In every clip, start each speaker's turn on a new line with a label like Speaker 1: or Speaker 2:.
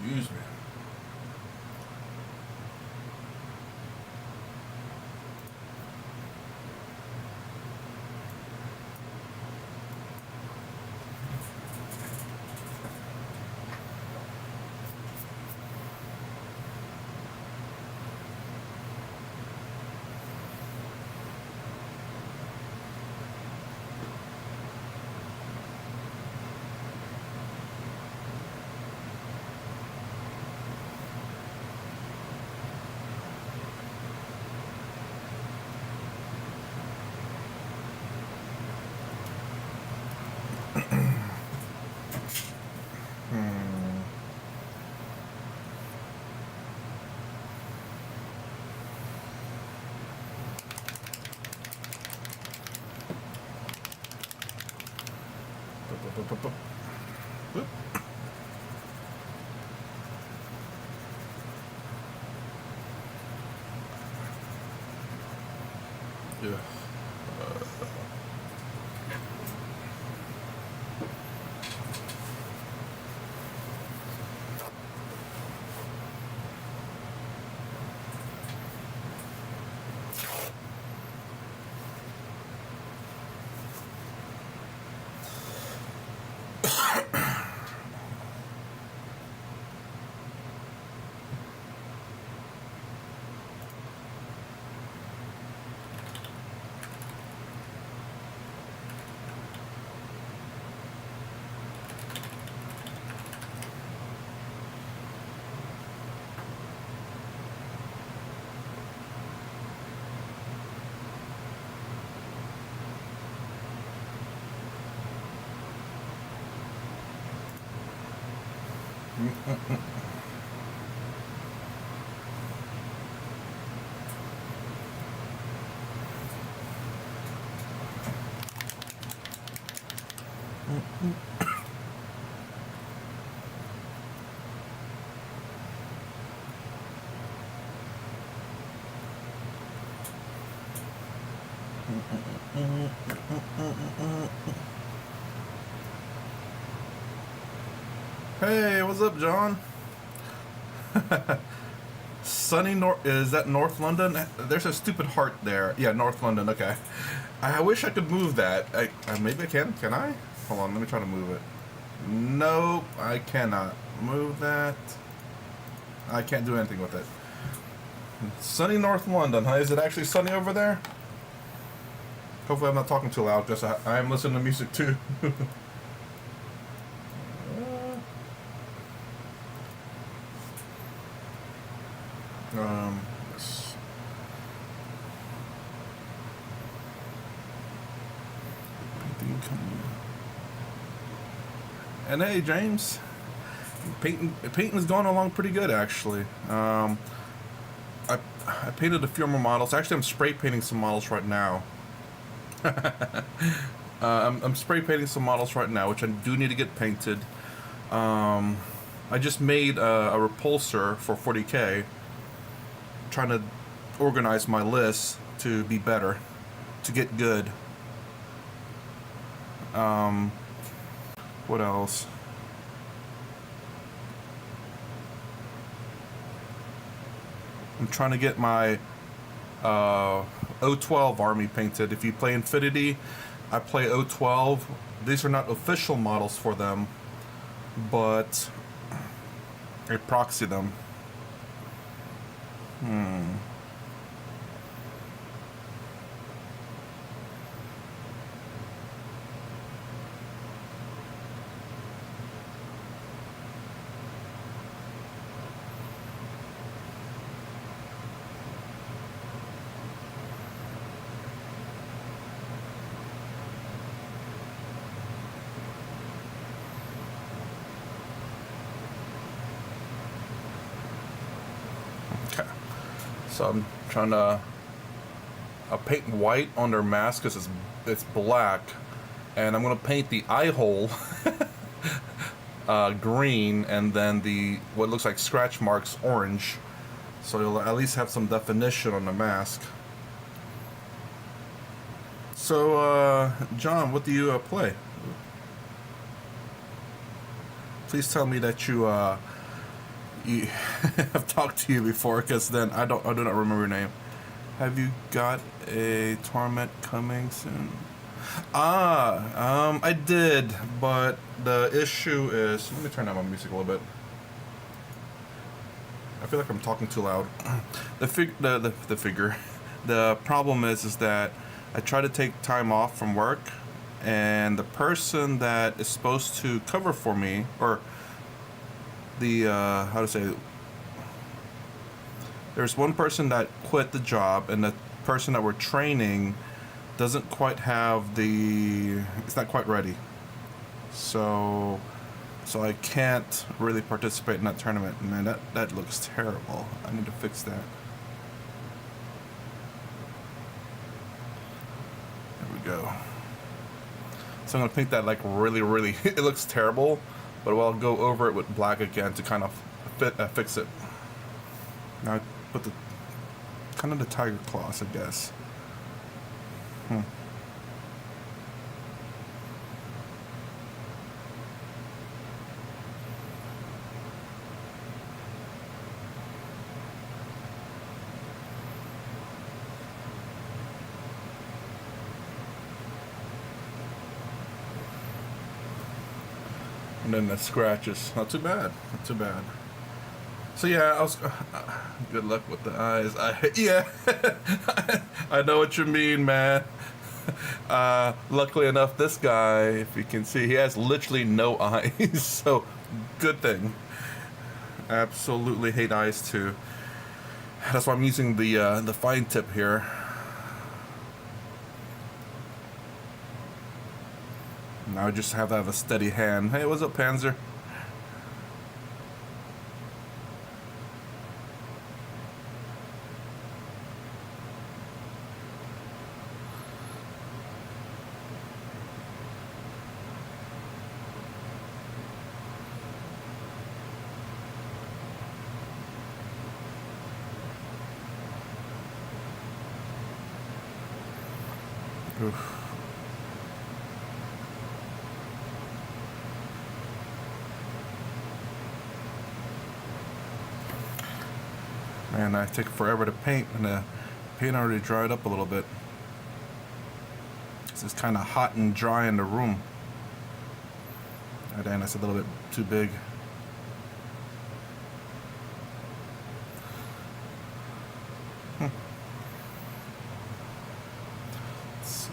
Speaker 1: Excuse me. Boop. Yeah. Hey, what's up, John? Sunny North, is that North London? There's a stupid heart there. Yeah, North London. Okay. I wish I could move that. Maybe I can. Can I? Hold on. Let me try to move it. Nope, I cannot move that. I can't do anything with it. Sunny North London. Huh? Is it actually sunny over there? Hopefully, I'm not talking too loud. Just I am listening to music too. Yes. And hey, James, painting is going along pretty good actually. I painted a few more models. Actually, I'm spray painting some models right now. I'm spray painting some models right now, which I do need to get painted. I just made a repulsor for 40K. Trying to organize my list to be better, to get good. What else? I'm trying to get my O12 army painted. If you play Infinity, I play O12. These are not official models for them, but I proxy them. Okay. So I'm trying to paint white on their mask because it's black, and I'm gonna paint the eye hole green, and then the what looks like scratch marks orange, so you'll at least have some definition on the mask. So, John, what do you play? Please tell me that you you I've talked to you before, because then I do not remember your name. Have you got a tournament coming soon? I did, but the issue is, let me turn down my music a little bit. I feel like I'm talking too loud. The figure. The problem is that I try to take time off from work, and the person that is supposed to cover for me, or the how to say, there's one person that quit the job, and the person that we're training doesn't quite have the, it's not quite ready. So I can't really participate in that tournament. Man, that looks terrible. I need to fix that. There we go. So I'm gonna paint that like really it looks terrible, but I'll go over it with black again to kind of fix it. Now I put the kind of the tiger claws, I guess. And then the scratches. Not too bad. Not too bad. So yeah, I was. Good luck with the eyes. Yeah, I know what you mean, man. Luckily enough, this guy, if you can see, he has literally no eyes. So, good thing. Absolutely hate eyes too. That's why I'm using the fine tip here. Now I just have to have a steady hand. Hey, what's up, Panzer? Oof. Man, I take forever to paint, and the paint already dried up a little bit. It's kind of hot and dry in the room. Oh, dang, that's a little bit too big. Let's see.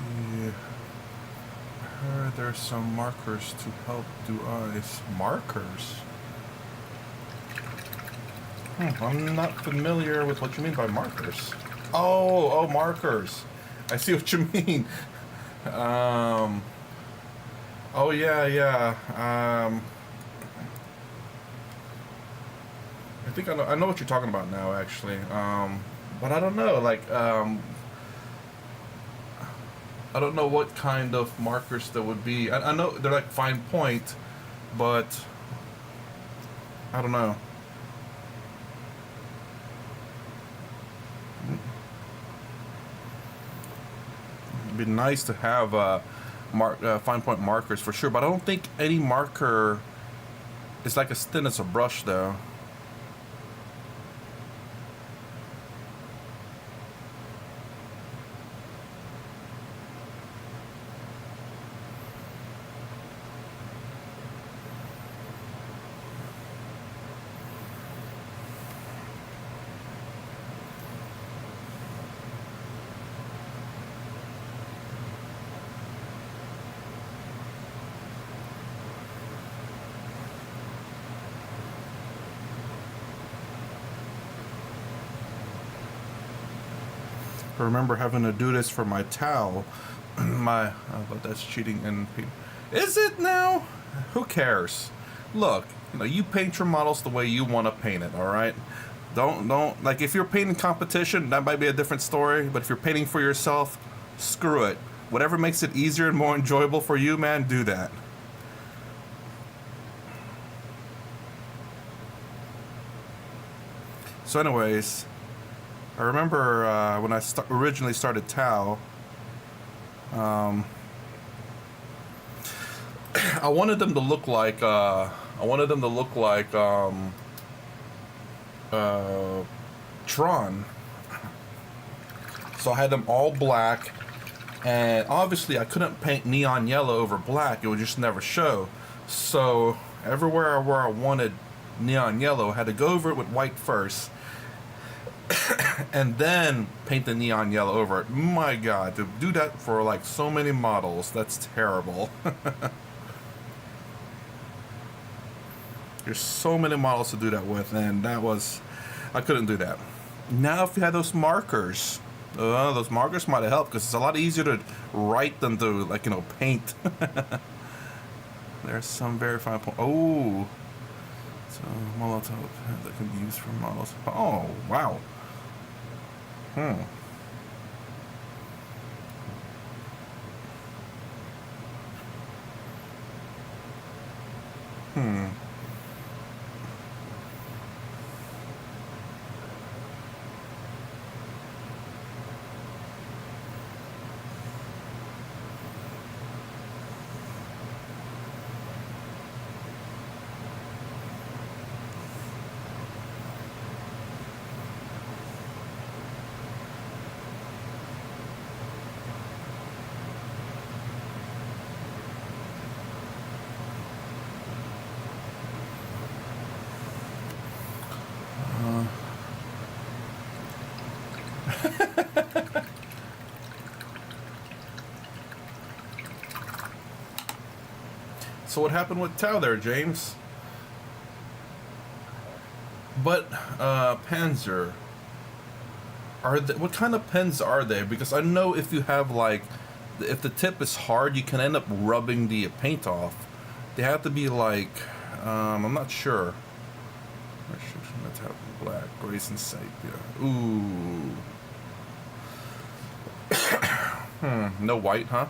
Speaker 1: I heard there's some markers to help do eyes. Markers? I'm not familiar with what you mean by markers. Oh, markers. I see what you mean. Oh yeah. I think I know what you're talking about now, actually. But I don't know, like, I don't know what kind of markers there would be. I know they're like fine point, but I don't know. It'd be nice to have fine point markers for sure, but I don't think any marker is like as thin as a brush, though. I remember having to do this for my towel. But that's cheating and is it now? Who cares? Look, you paint your models the way you want to paint it. All right. Don't like, if you're painting competition, that might be a different story. But if you're painting for yourself, screw it. Whatever makes it easier and more enjoyable for you, man, do that. So, anyways. I remember when I originally started Tau, I wanted them to look like uh, Tron. So I had them all black, and obviously I couldn't paint neon yellow over black. It would just never show. So everywhere where I wanted neon yellow, I had to go over it with white first, and then paint the neon yellow over it. My God, to do that for like so many models, that's terrible. There's so many models to do that with, and I couldn't do that. Now if you had those markers might have helped, because it's a lot easier to write than to, like, paint. There's some very fine point. Oh, so Molotov that can be used for models. Oh, wow. Hmm. Hmm. So what happened with Tau there, James? But Panzer, what kind of pens are they? Because I know if you have, like, if the tip is hard, you can end up rubbing the paint off. They have to be like, I'm not sure. Restriction metallic black, grace and sepia. Ooh. No white, huh?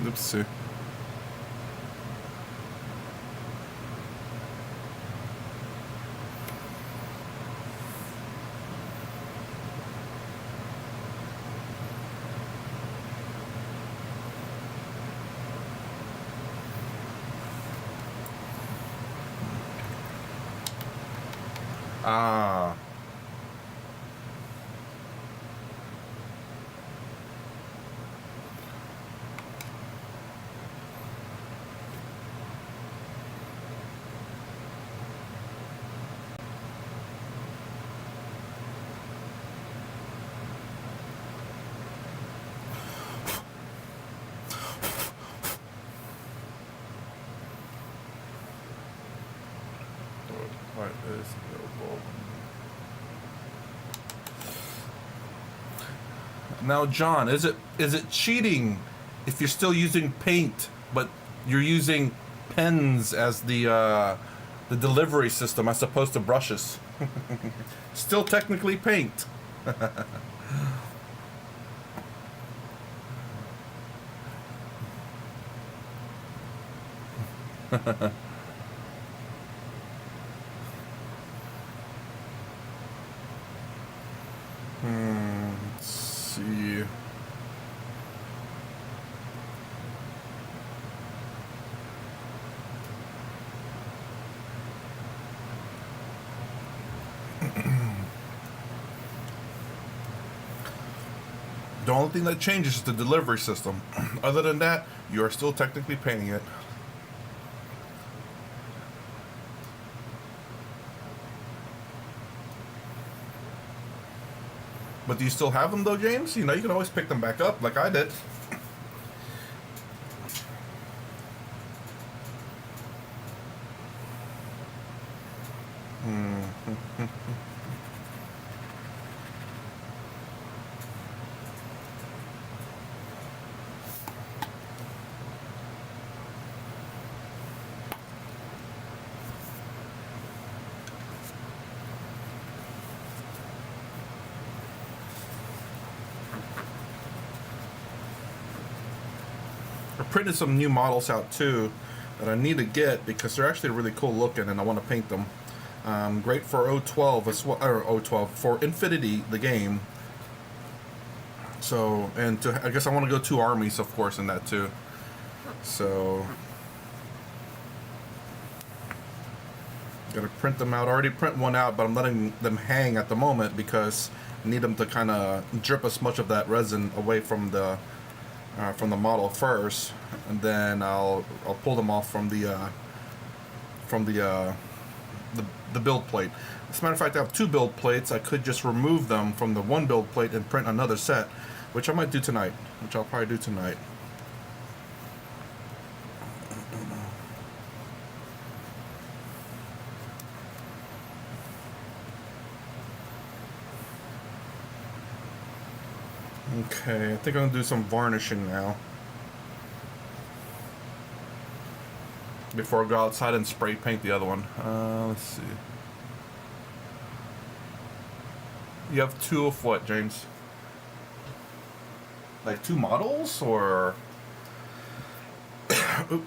Speaker 1: Oopsie. Ah. What is available? Now, John, is it cheating if you're still using paint, but you're using pens as the delivery system as opposed to brushes? Still technically paint. Let's see. The only thing that changes is the delivery system. Other than that, you are still technically painting it. But do you still have them though, James? You can always pick them back up like I did. I printed some new models out too that I need to get because they're actually really cool looking and I want to paint them. Great for O12 as well, or O12 for Infinity, the game. So, and I guess I want to go 2 armies, of course, in that too. So, gotta print them out. I already print one out, but I'm letting them hang at the moment because I need them to kind of drip as much of that resin away from the model first, and then I'll pull them off from the build plate. As a matter of fact, I have 2 build plates. I could just remove them from the 1 build plate and print another set, which I might do tonight. Which I'll probably do tonight. Okay, I think I'm gonna do some varnishing now before I go outside and spray paint the other one. Let's see. You have 2 of what, James? Like 2 models, or? Oop.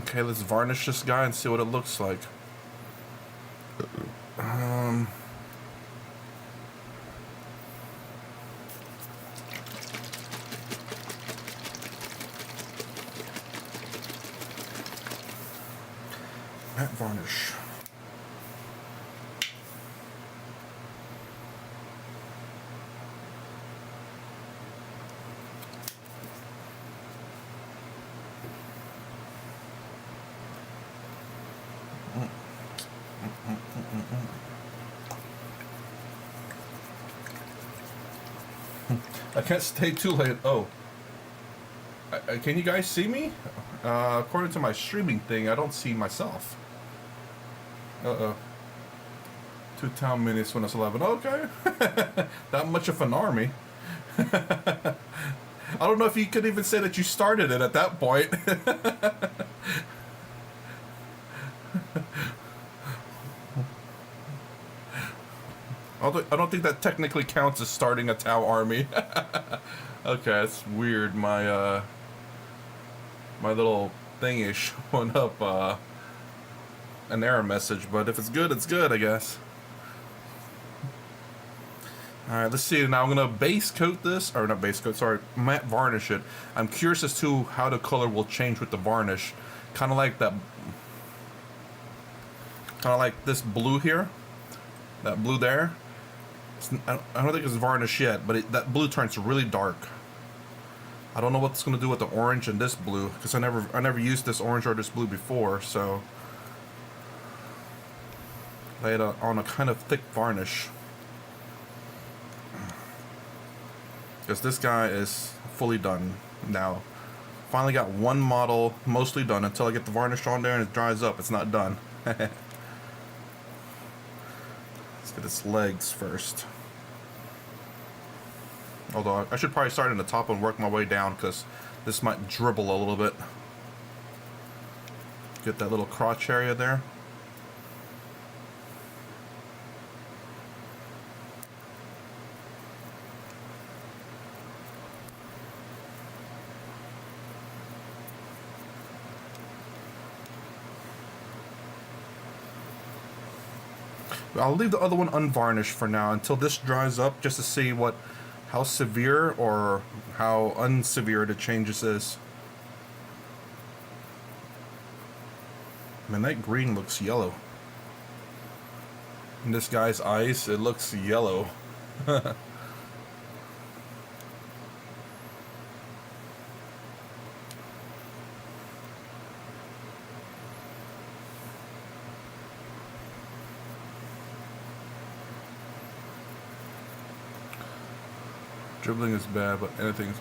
Speaker 1: Okay, let's varnish this guy and see what it looks like. Matte varnish. I can't stay too late. Oh. Can you guys see me? According to my streaming thing, I don't see myself. Uh-oh. 2 town minutes when it's 11. Okay. That much of an army. I don't know if you could even say that you started it at that point. I don't think that technically counts as starting a Tau army. Okay, that's weird. My my little thing is showing up an error message, but if it's good, it's good, I guess. Alright, let's see. Now I'm gonna base coat this, or not base coat, sorry, matte varnish it. I'm curious as to how the color will change with the varnish. Kind of like that, kind of like this blue here, that blue there. I don't think it's varnish yet, but that blue turns really dark. I don't know what it's going to do with the orange and this blue, because I never used this orange or this blue before, so lay it on a kind of thick varnish, because this guy is fully done now. Finally got 1 model mostly done. Until I get the varnish on there and it dries up, it's not done. Let's get its legs first. Although I should probably start in the top and work my way down, because this might dribble a little bit. Get that little crotch area there. I'll leave the other one unvarnished for now until this dries up, just to see how severe or how unsevere the changes is. Man, that green looks yellow. In this guy's eyes, it looks yellow. Dribbling is bad, but anything's...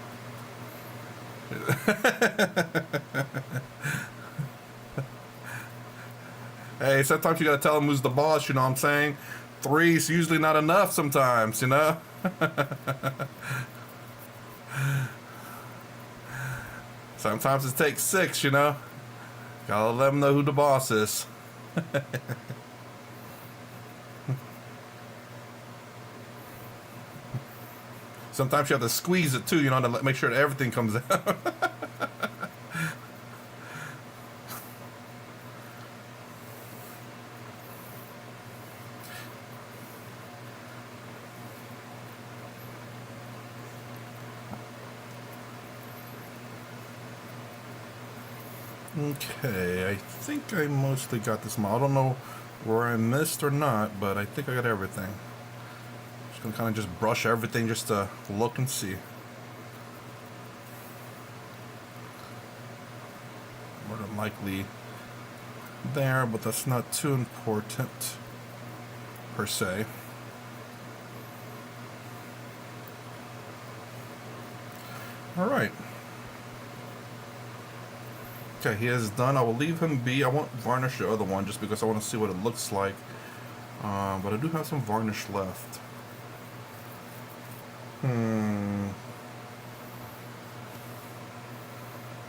Speaker 1: Hey, sometimes you gotta tell him who's the boss, you know what I'm saying? 3 is usually not enough sometimes, you know? Sometimes it takes 6, you know? Gotta let them know who the boss is. Sometimes you have to squeeze it too, you know, to make sure that everything comes out. Okay, I think I mostly got this model. I don't know where I missed or not, but I think I got everything. Just gonna kind of just brush everything just to look and see. More than likely there, but that's not too important per se. All right. Okay, he is done. I will leave him be. I won't varnish the other one just because I want to see what it looks like. But I do have some varnish left.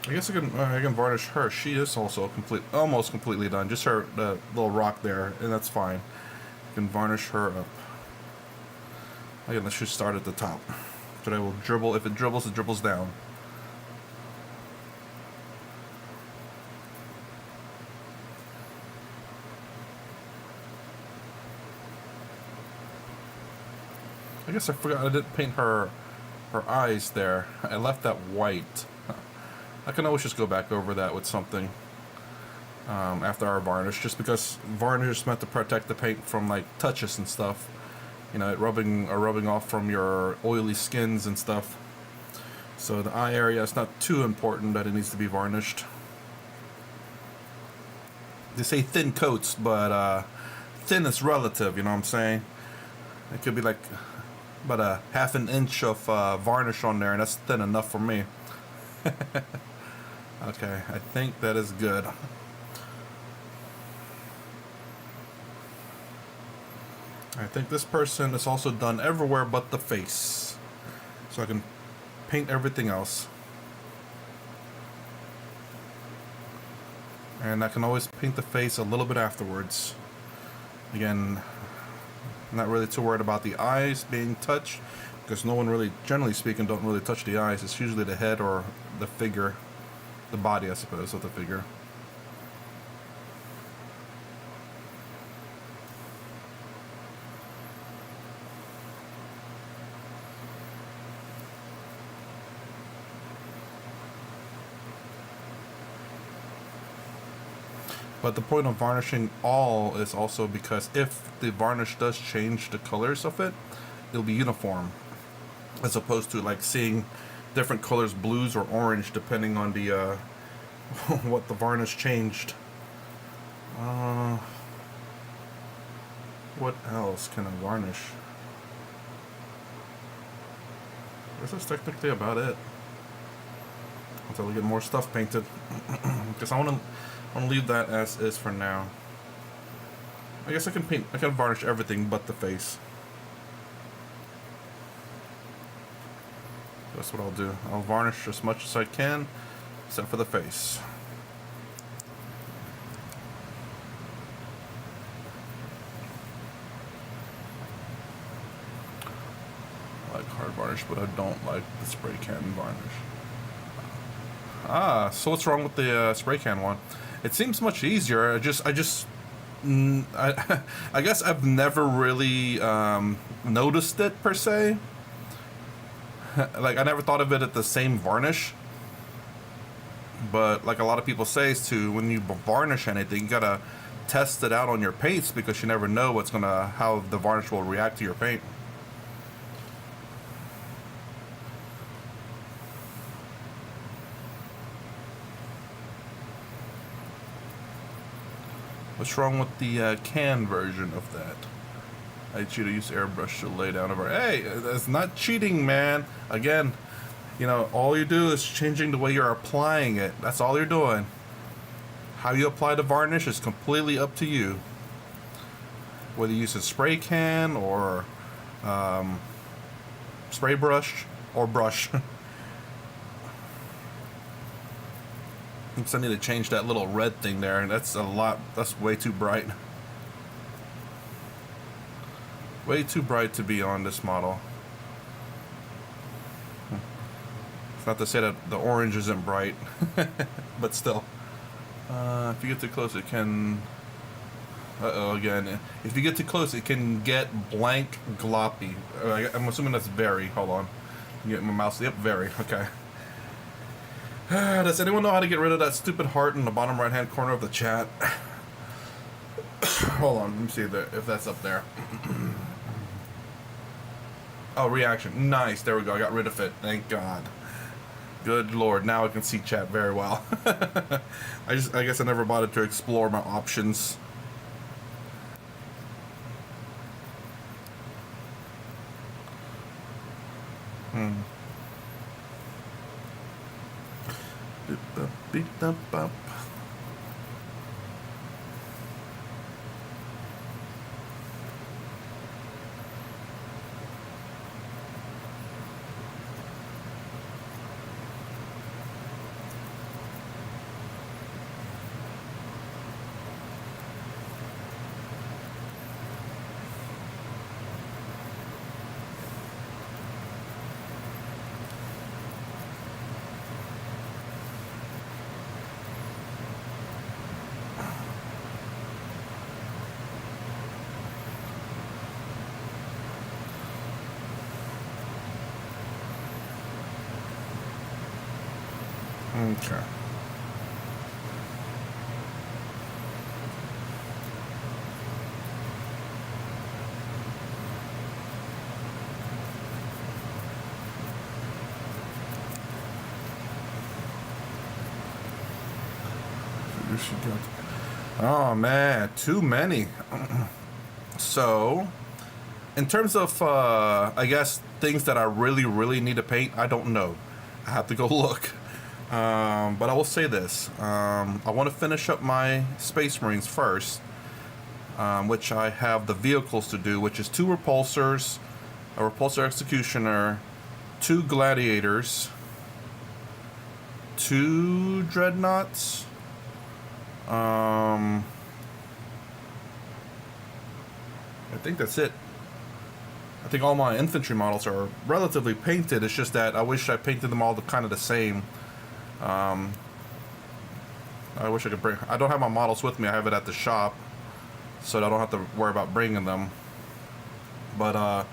Speaker 1: I guess I can varnish her. She is also almost completely done. Just her little rock there, and that's fine. I can varnish her up. Again, let's just start at the top. So I will dribble. If it dribbles, it dribbles down. I guess I forgot I didn't paint her eyes there. I left that white. I can always just go back over that with something after our varnish, just because varnish is meant to protect the paint from like touches and stuff. You know, it rubbing off from your oily skins and stuff. So the eye area is not too important that it needs to be varnished. They say thin coats, but thin is relative, you know what I'm saying? It could be like about a half an inch of varnish on there, and that's thin enough for me. Okay, I think that is good. I think this person is also done everywhere but the face. So I can paint everything else. And I can always paint the face a little bit afterwards. Again, I'm not really too worried about the eyes being touched, because no one really, generally speaking, don't really touch the eyes. It's usually the head or the figure, the body, I suppose, of the figure. But the point of varnishing all is also because if the varnish does change the colors of it, it'll be uniform, as opposed to like seeing different colors, blues or orange, depending on the what the varnish changed. What else can I varnish? I guess that's technically about it. Until we get more stuff painted, because I want to leave that as is for now. I guess I can varnish everything but the face. That's what I'll do. I'll varnish as much as I can, except for the face. I like hard varnish, but I don't like the spray can varnish. Ah, so what's wrong with the spray can one? It seems much easier. I guess I've never really noticed it per se. Like I never thought of it at the same varnish. But like a lot of people say, is to when you varnish anything, you gotta test it out on your paints, because you never know how the varnish will react to your paint. What's wrong with the can version of that? I cheat. I use airbrush to lay down over. Hey, that's not cheating, man. Again, you know, all you do is changing the way you're applying it. That's all you're doing. How you apply the varnish is completely up to you. Whether you use a spray can or spray brush or brush. Oops, I need to change that little red thing there. That's a lot. That's way too bright. Way too bright to be on this model. It's not to say that the orange isn't bright, but still. If you get too close, it can... Uh-oh, again. If you get too close, it can get blank gloppy. I'm assuming that's very. Hold on. Get my mouse. Yep, very. Okay. Does anyone know how to get rid of that stupid heart in the bottom right-hand corner of the chat? Hold on. Let me see if that's up there. Oh, reaction. Nice. There we go. I got rid of it. Thank God. Good Lord. Now I can see chat very well. I guess I never bothered to explore my options. Beep up, up. Okay. Oh man, too many. So, in terms of, I guess, things that I really need to paint, I don't know. I have to go look. But I will say this. I want to finish up my Space Marines first, which I have the vehicles to do, which is 2 repulsors, a repulsor executioner, 2 gladiators, 2 dreadnoughts, I think that's it. I think all my infantry models are relatively painted. It's just that I wish I painted them all kind of the same. I wish I could bring... I don't have my models with me. I have it at the shop, so I don't have to worry about bringing them. But I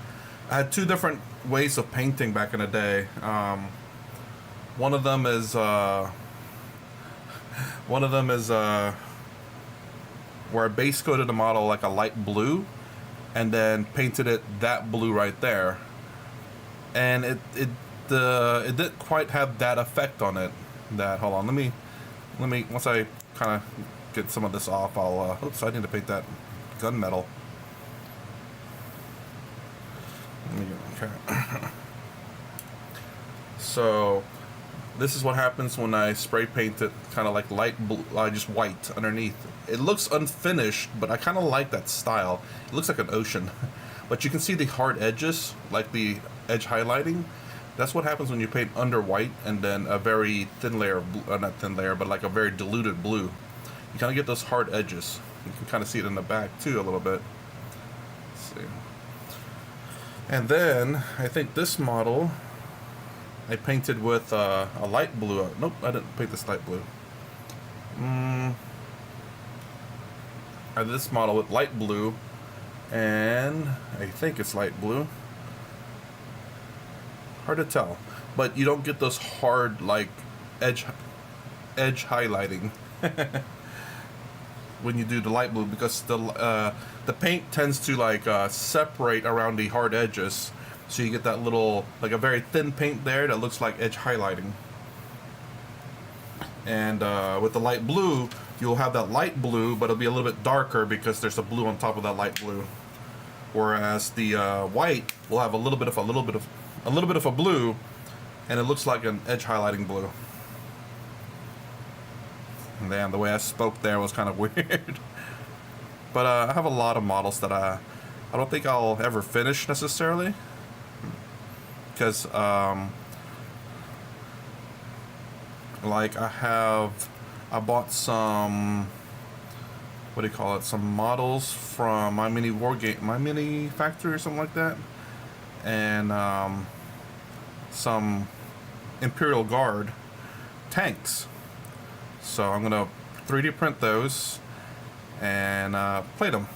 Speaker 1: had 2 different ways of painting back in the day. One of them is where I base coated the model like a light blue, and then painted it that blue right there, and it didn't quite have that effect on it. Hold on, let me once I kind of get some of this off, I'll oops, I need to paint that gunmetal. Okay. So this is what happens when I spray paint it kind of like light blue, just white underneath. It looks unfinished, but I kind of like that style. It looks like an ocean. But you can see the hard edges, like the edge highlighting. That's what happens when you paint under white and then a very thin layer of blue, not thin layer, but like a very diluted blue. You kind of get those hard edges. You can kind of see it in the back too a little bit. Let's see. And then I think this model I painted with a light blue. Nope, I didn't paint this light blue. I did this model with light blue, and I think it's light blue. Hard to tell, but you don't get those hard like edge highlighting when you do the light blue, because the paint tends to like separate around the hard edges, so you get that little like a very thin paint there that looks like edge highlighting. And with the light blue, you'll have that light blue, but it'll be a little bit darker because there's a blue on top of that light blue. Whereas the white will have a little bit of a blue, and it looks like an edge highlighting blue. And then the way I spoke there was kind of weird. But I have a lot of models that I don't think I'll ever finish necessarily, because like I have I bought some, what do you call it? Some models from My Mini My Mini Factory or something like that, and some Imperial Guard tanks. So I'm gonna 3D print those and plate them.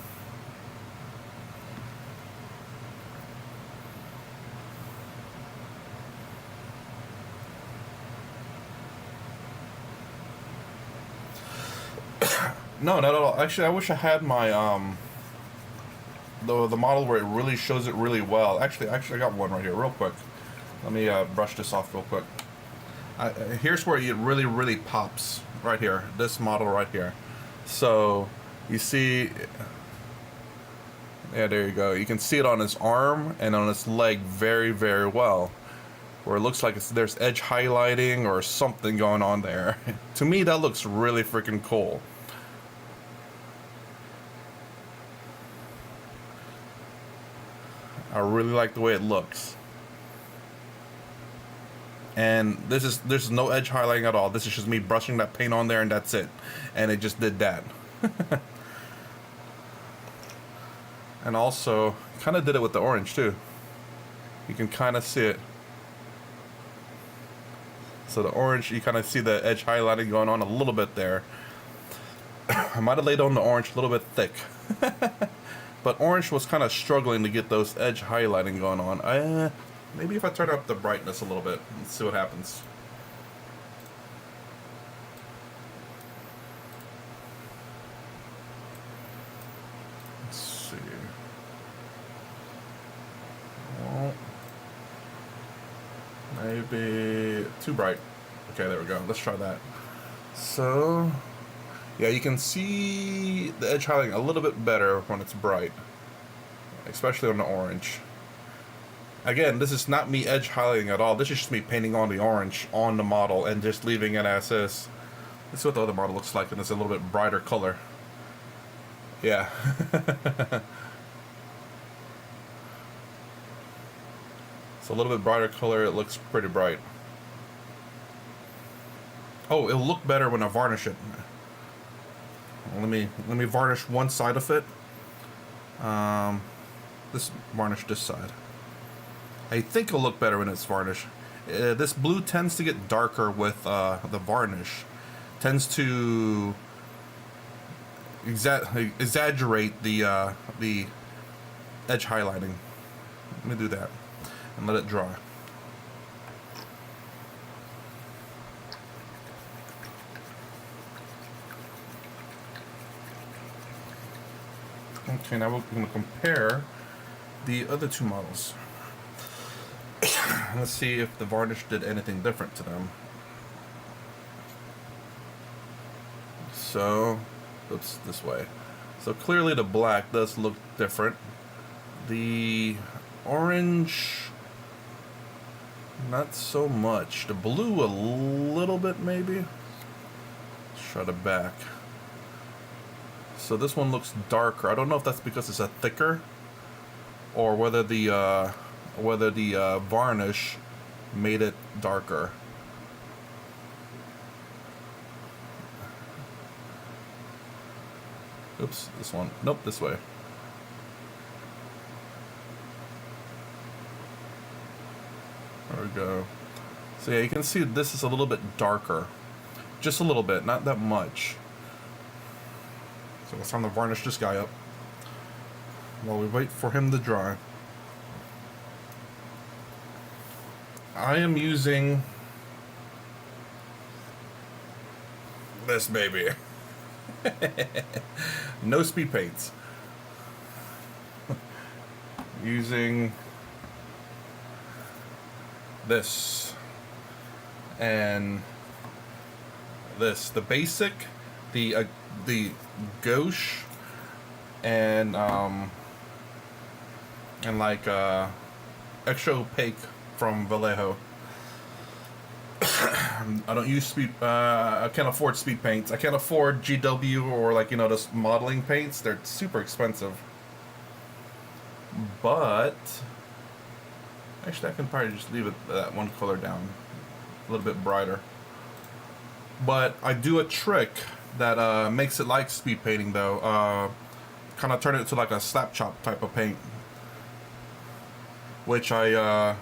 Speaker 1: No, not at all. Actually, I wish I had my the model where it really shows it really well. Actually, I got one right here, real quick. Let me brush this off real quick. Here's where it really pops. Right here, this model right here. So you see, yeah, there you go. You can see it on his arm and on his leg very well, where it looks like there's edge highlighting or something going on there. To me, that looks really freaking cool. I really like the way it looks. And there's no edge highlighting at all. This is just me brushing that paint on there and that's it. And it just did that. And also, kind of did it with the orange too. You can kind of see it. So the orange, you kind of see the edge highlighting going on a little bit there. I might have laid on the orange a little bit thick. But orange was kind of struggling to get those edge highlighting going on. Maybe if I turn up the brightness a little bit, let's see what happens. Let's see. Well, maybe too bright. Okay, there we go. Let's try that. So, yeah, you can see the edge highlighting a little bit better when it's bright, especially on the orange. Again, this is not me edge highlighting at all. This is just me painting on the orange on the model and just leaving it as is. Let's see what the other model looks like in this a little bit brighter color. Yeah. It's a little bit brighter color. It looks pretty bright. Oh, it'll look better when I varnish it. Let me varnish one side of it. This varnish this side. I think it'll look better when it's varnished. This blue tends to get darker with the varnish. Tends to exaggerate the edge highlighting. Let me do that and let it dry. Okay, now we're going to compare the other two models. Let's see if the varnish did anything different to them. So, oops, this way. So clearly the black does look different. The orange, not so much. The blue a little bit maybe. Let's try the back. So this one looks darker. I don't know if that's because it's a thicker, or whether the varnish made it darker. Oops, this one. Nope, this way. There we go. So yeah, you can see this is a little bit darker. Just a little bit, not that much. So it's time to varnish this guy up while we wait for him to dry. I am using this baby. No speed paints. Using this and this, the basic, the gouache, and like extra opaque from Vallejo. I don't use speed. I can't afford speed paints. I can't afford GW or like those modeling paints. They're super expensive. But actually, I can probably just leave it that one color down, a little bit brighter. But I do a trick that makes it like speed painting though. Kind of turn it into like a slap chop type of paint, which this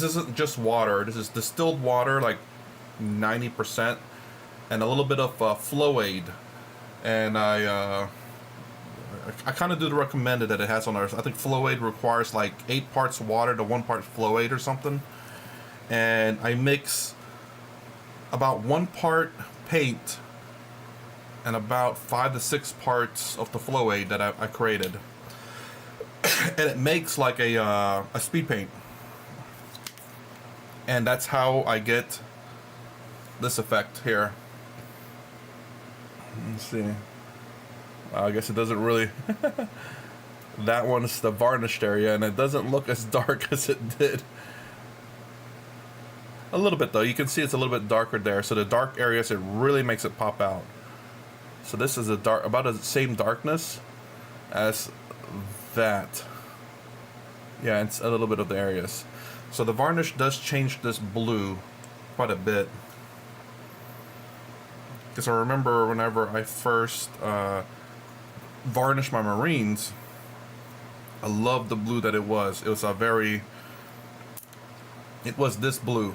Speaker 1: isn't just water. This is distilled water, like 90%, and a little bit of flow aid. And I kind of do the recommended that it has on there. I think flow aid requires like 8 parts water to 1 part flow aid or something. And I mix about 1 part paint and about 5 to 6 parts of the flow aid that I created. And it makes like a speed paint. And that's how I get this effect here. Let's see. I guess it doesn't really... That one's the varnished area, and it doesn't look as dark as it did. A little bit, though. You can see it's a little bit darker there. So the dark areas, it really makes it pop out. So this is about the same darkness as that. Yeah, it's a little bit of the areas. So the varnish does change this blue quite a bit. Because I remember whenever I first varnished my Marines, I loved the blue that it was. It was it was this blue.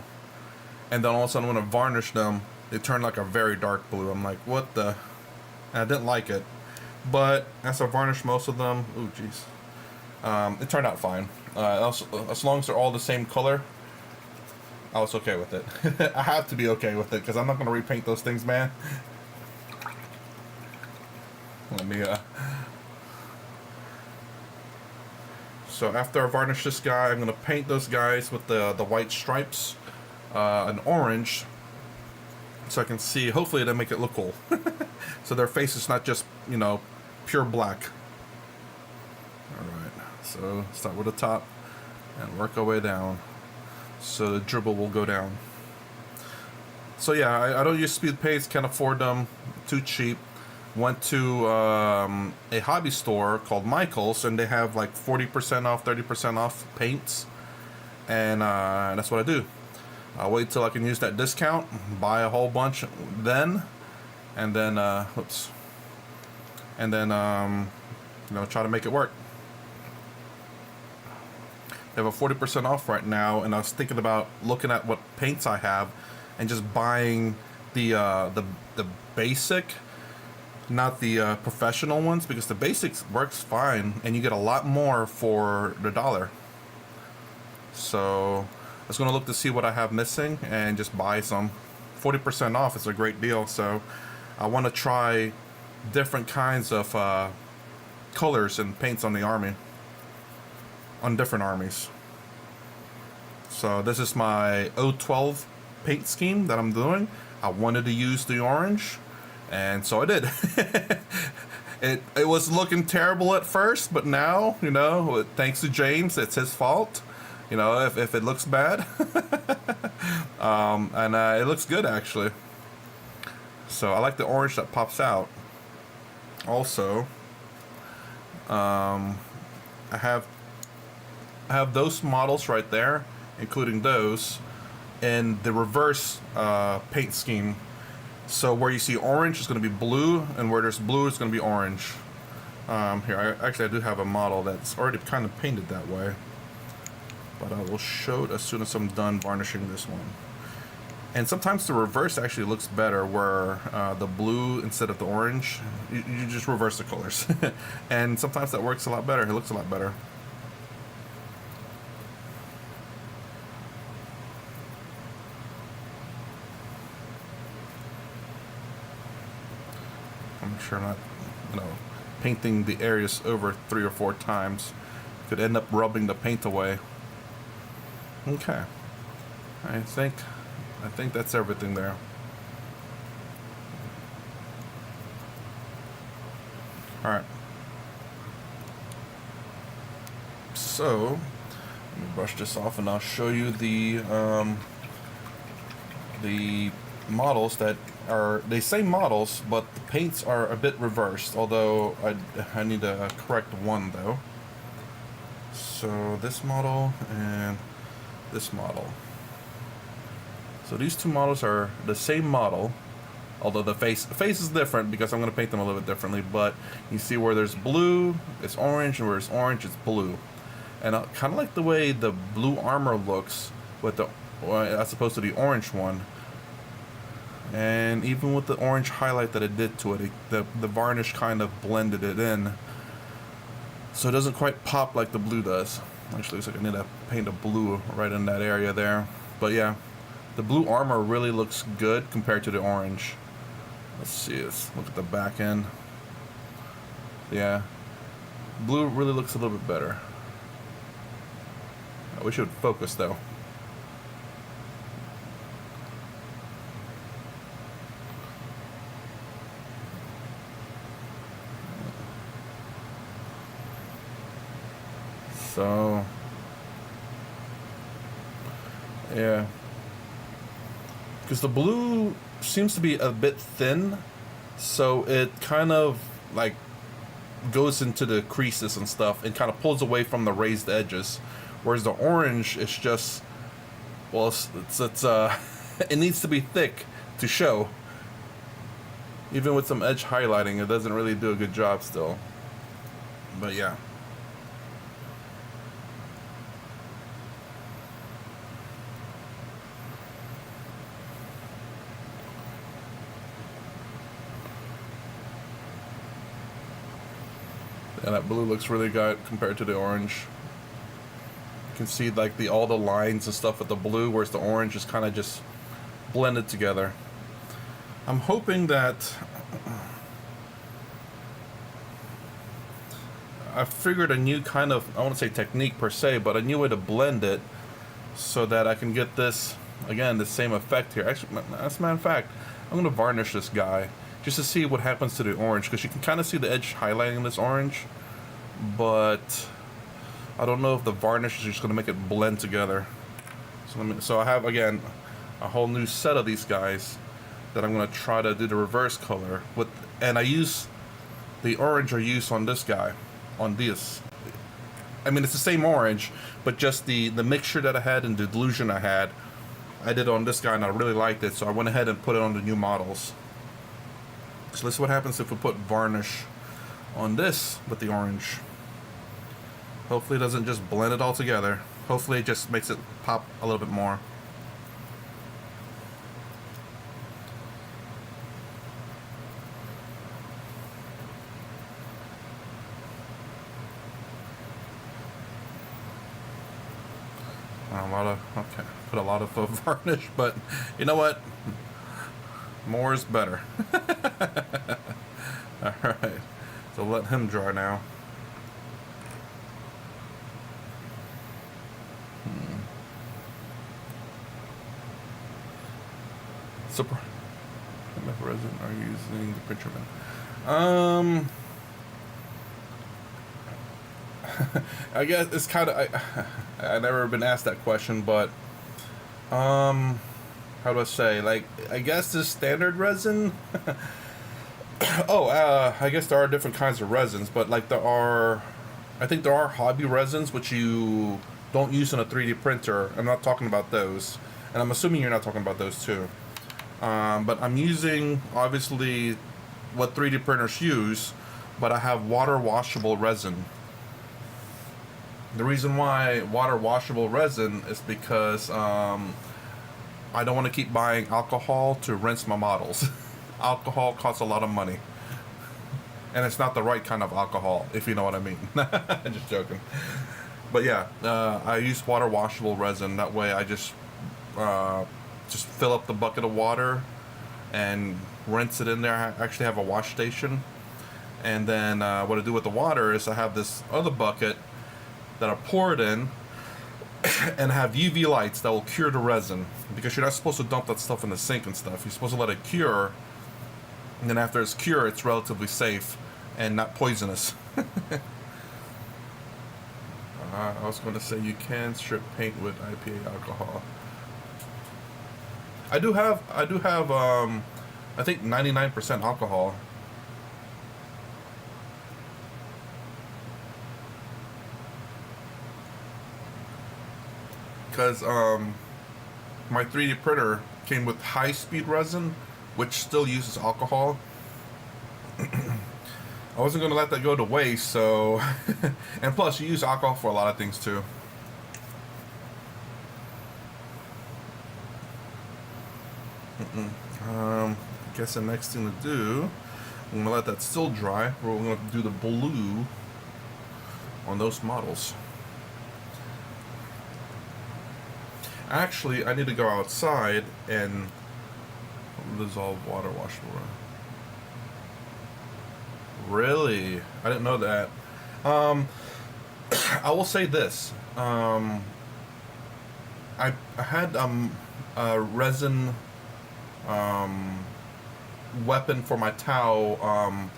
Speaker 1: And then all of a sudden when I varnished them, it turned like a very dark blue. I'm like, what the? And I didn't like it. But as I varnished most of them, oh jeez, it turned out fine. As long as they're all the same color, I was okay with it. I have to be okay with it because I'm not going to repaint those things, man. Let me, So after I varnish this guy, I'm going to paint those guys with the white stripes, an orange, so I can see, hopefully it'll make it look cool. So their face is not just, you know, pure black. Alright, so start with the top and work our way down. So the dribble will go down. So yeah, I don't use speed paints, can't afford them, too cheap. Went to a hobby store called Michael's, and they have like 40% off, 30% off paints. And that's what I do. I'll wait till I can use that discount, buy a whole bunch then, and then, oops. And then, you know, try to make it work. They have a 40% off right now, and I was thinking about looking at what paints I have and just buying the basic, not the professional ones, because the basics works fine and you get a lot more for the $1. So I was going to look to see what I have missing and just buy some. 40% off is a great deal, so I want to try different kinds of colors and paints on the army, on different armies. So this is my 012 paint scheme that I'm doing. I wanted to use the orange, and so I did. It was looking terrible at first, but now, you know, thanks to James, it's his fault. You know, if it looks bad. And it looks good, actually. So I like the orange that pops out. Also, I have those models right there, including those, in the reverse paint scheme. So where you see orange is going to be blue, and where there's blue is going to be orange. Here, I do have a model that's already kind of painted that way, but I will show it as soon as I'm done varnishing this one. And sometimes the reverse actually looks better, where the blue instead of the orange, you just reverse the colors. And sometimes that works a lot better. It looks a lot better. I'm sure I'm not, you know, painting the areas over 3 or 4 times. Could end up rubbing the paint away. Okay. I think that's everything there. Alright. So, let me brush this off and I'll show you the models that are the same models, but the paints are a bit reversed, although I need to correct one though. So this model and this model. So these two models are the same model, although the face is different because I'm going to paint them a little bit differently. But you see where there's blue, it's orange, and where it's orange, it's blue. And I kind of like the way the blue armor looks with the as opposed to the orange one. And even with the orange highlight that it did to it, the varnish kind of blended it in, so it doesn't quite pop like the blue does. Actually, looks like I need to paint a blue right in that area there. But yeah, the blue armor really looks good compared to the orange. Let's see, let's look at the back end. Yeah, blue really looks a little bit better. I wish it would focus though. So, yeah. Because the blue seems to be a bit thin, so it kind of like goes into the creases and stuff and kind of pulls away from the raised edges. Whereas the orange is just, well, it's it needs to be thick to show. Even with some edge highlighting, it doesn't really do a good job still. But yeah. And that blue looks really good compared to the orange. You can see like all the lines and stuff with the blue, whereas the orange is kind of just blended together. I'm hoping that I figured a new kind of, I won't say technique per se, but a new way to blend it so that I can get this, again, the same effect here. Actually, as a matter of fact, I'm going to varnish this guy just to see what happens to the orange, because you can kind of see the edge highlighting this orange, but I don't know if the varnish is just going to make it blend together. So I have, again, a whole new set of these guys that I'm going to try to do the reverse color with, and I use the orange I use on this guy, on this. I mean, it's the same orange, but just the mixture that I had and the dilution I had, I did on this guy, and I really liked it, so I went ahead and put it on the new models. So this is what happens if we put varnish on this with the orange. Hopefully it doesn't just blend it all together. Hopefully it just makes it pop a little bit more. Put a lot of varnish, but you know what? More is better. Alright, so let him dry now. Surprise. MF resin are using the printer bin. I guess it's kind of, I've never been asked that question, but how do I say, like, I guess this standard resin. I guess there are different kinds of resins, but like I think there are hobby resins which you don't use in a 3D printer. I'm not talking about those, and I'm assuming you're not talking about those too. But I'm using obviously what 3D printers use, but I have water washable resin. The reason why water washable resin is because I don't want to keep buying alcohol to rinse my models. Alcohol costs a lot of money, and it's not the right kind of alcohol, if you know what I mean. Just joking. But yeah, I use water washable resin. That way I just fill up the bucket of water and rinse it in there. I actually have a wash station, and then what I do with the water is I have this other bucket that I pour it in and have UV lights that will cure the resin, because you're not supposed to dump that stuff in the sink and stuff. You're supposed to let it cure, and then after it's cured, it's relatively safe and not poisonous. I was going to say you can strip paint with IPA alcohol. I do have I think 99% alcohol. Because my 3D printer came with high-speed resin, which still uses alcohol. I wasn't going to let that go to waste, so... and plus, you use alcohol for a lot of things, too. I guess the next thing to do, I'm going to let that still dry. We're going to do the blue on those models. Actually, I need to go outside and dissolve water washable. Really? I didn't know that. I will say this. I had a resin weapon for my Tau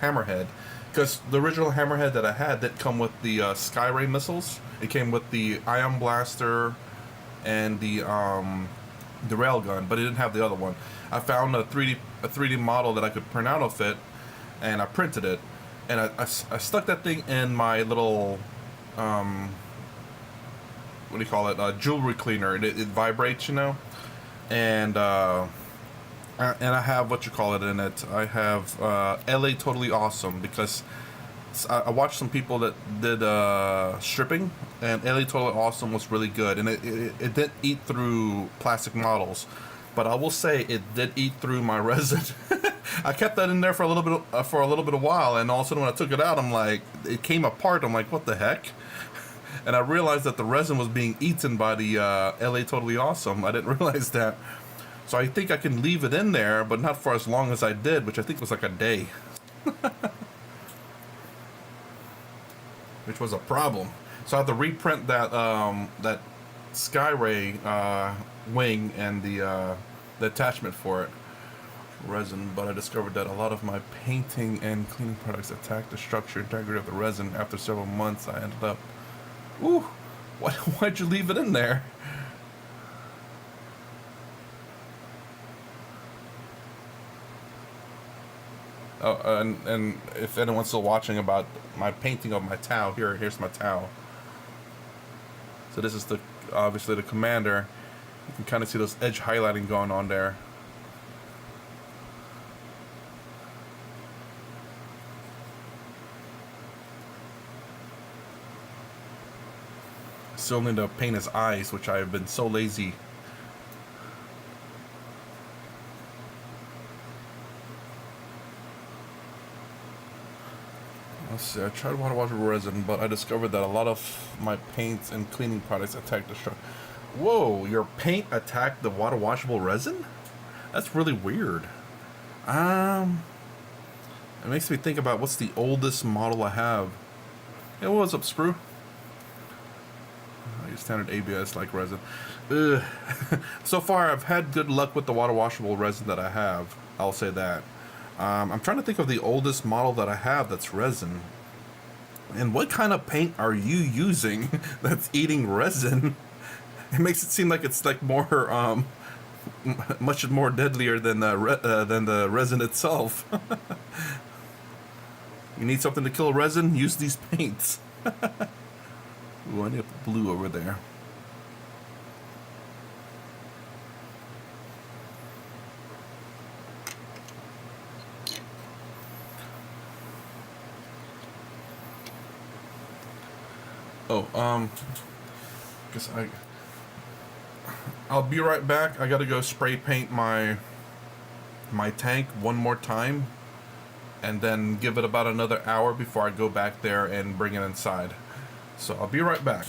Speaker 1: hammerhead, because the original hammerhead that I had didn't come with the Skyray missiles. It came with the ion blaster and the railgun, but it didn't have the other one. I found a 3D model that I could print out of it, and I printed it, and I stuck that thing in my little what do you call it, jewelry cleaner. It vibrates, you know, and I have what you call it in it. I have LA Totally Awesome, because I watched some people that did stripping, and LA Totally Awesome was really good, and it did eat through plastic models, but I will say it did eat through my resin. I kept that in there for a little bit of while, and all of a sudden when I took it out, I'm like, it came apart. I'm like, what the heck? And I realized that the resin was being eaten by the LA Totally Awesome. I didn't realize that. So I think I can leave it in there, but not for as long as I did, which I think was like a day. Which was a problem. So I have to reprint that that Skyray wing and the attachment for it. Resin, but I discovered that a lot of my painting and cleaning products attack the structure integrity of the resin. After several months, I ended up... Ooh! Why'd you leave it in there? Oh, and if anyone's still watching about my painting of my Tau, here's my Tau. So this is obviously the commander. You can kind of see those edge highlighting going on there. Still need to paint his eyes, which I have been so lazy. Let's see, I tried water washable resin, but I discovered that a lot of my paints and cleaning products attack the structure. Whoa, your paint attacked the water washable resin? That's really weird. It makes me think about what's the oldest model I have. Hey, what's up, Sprue? I use standard ABS like resin. Ugh. So far, I've had good luck with the water washable resin that I have. I'll say that. I'm trying to think of the oldest model that I have that's resin. And what kind of paint are you using that's eating resin? It makes it seem like it's like more, much more deadlier than the resin itself. You need something to kill resin? Use these paints. Ooh, I need blue over there. Oh, guess I'll be right back. I gotta go spray paint my tank one more time, and then give it about another hour before I go back there and bring it inside. So I'll be right back.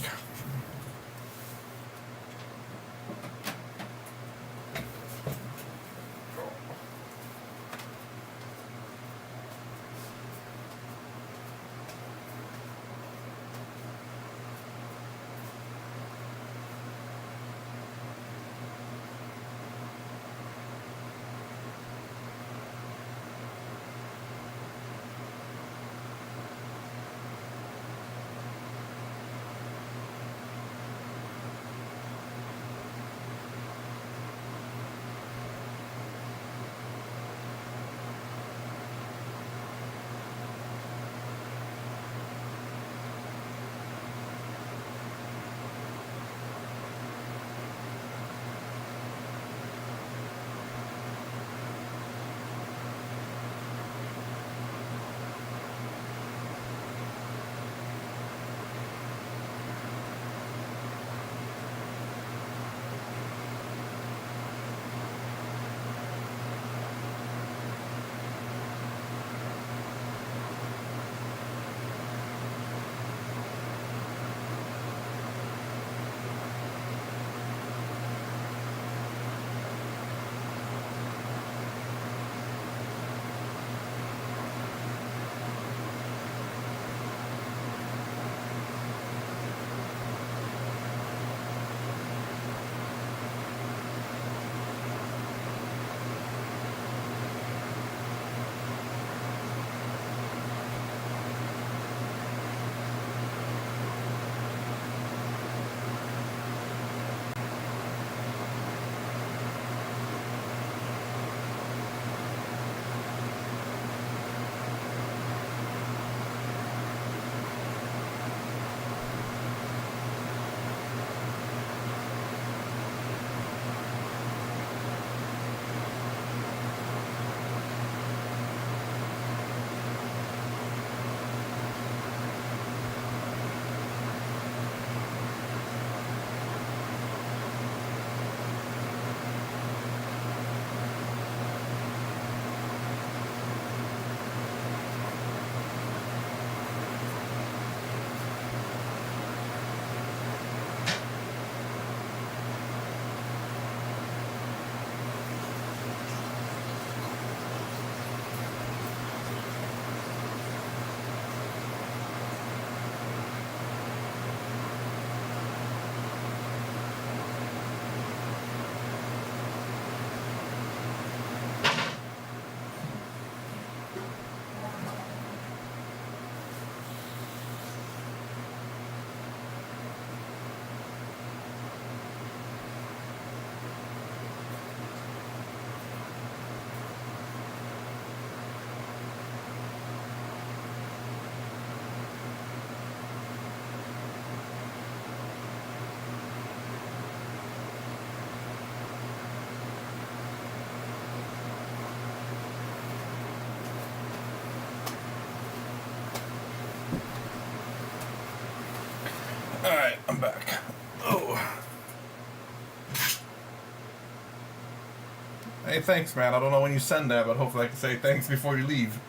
Speaker 1: Hey, thanks, man. I don't know when you send that, but hopefully I can say thanks before you leave.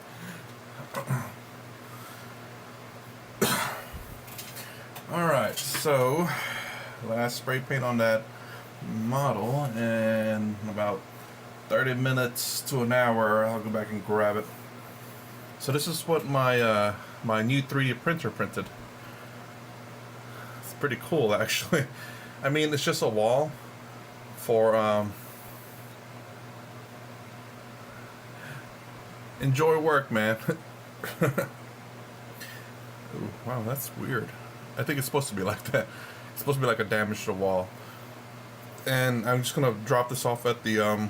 Speaker 1: Alright, so last spray paint on that model, and in about 30 minutes to an hour I'll go back and grab it. So this is what my my new 3D printer printed. It's pretty cool, actually. I mean, it's just a wall for enjoy work, man. Ooh, wow, that's weird. I think it's supposed to be like that. It's supposed to be like a damaged wall. And I'm just gonna drop this off at the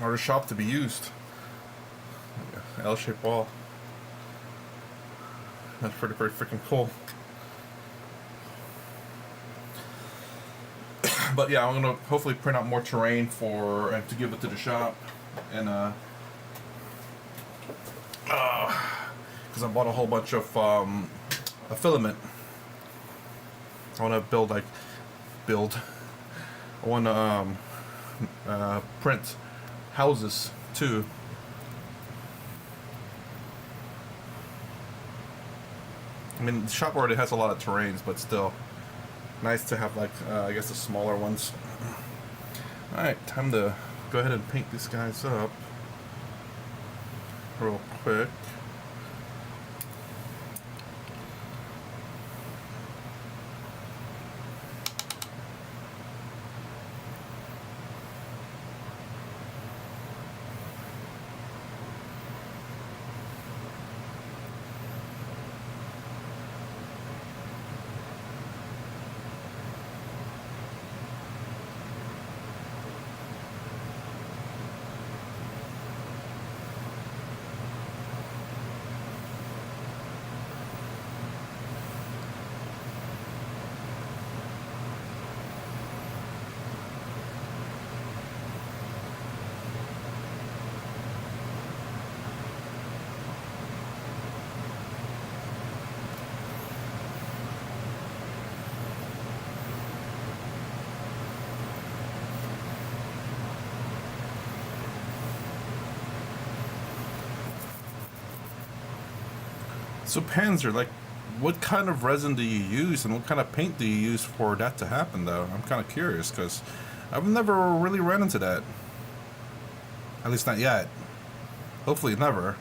Speaker 1: artist shop to be used. L-shaped wall. That's pretty freaking cool. But yeah, I'm gonna hopefully print out more terrain for and to give it to the shop, and because I bought a whole bunch of a filament. I want to build. I want to print houses too. I mean, the shop already has a lot of terrains, but still, nice to have like I guess the smaller ones. All right, time to go ahead and paint these guys up real quick. So Panzer, like, what kind of resin do you use, and what kind of paint do you use for that to happen, though? I'm kind of curious, because I've never really run into that. At least not yet. Hopefully never.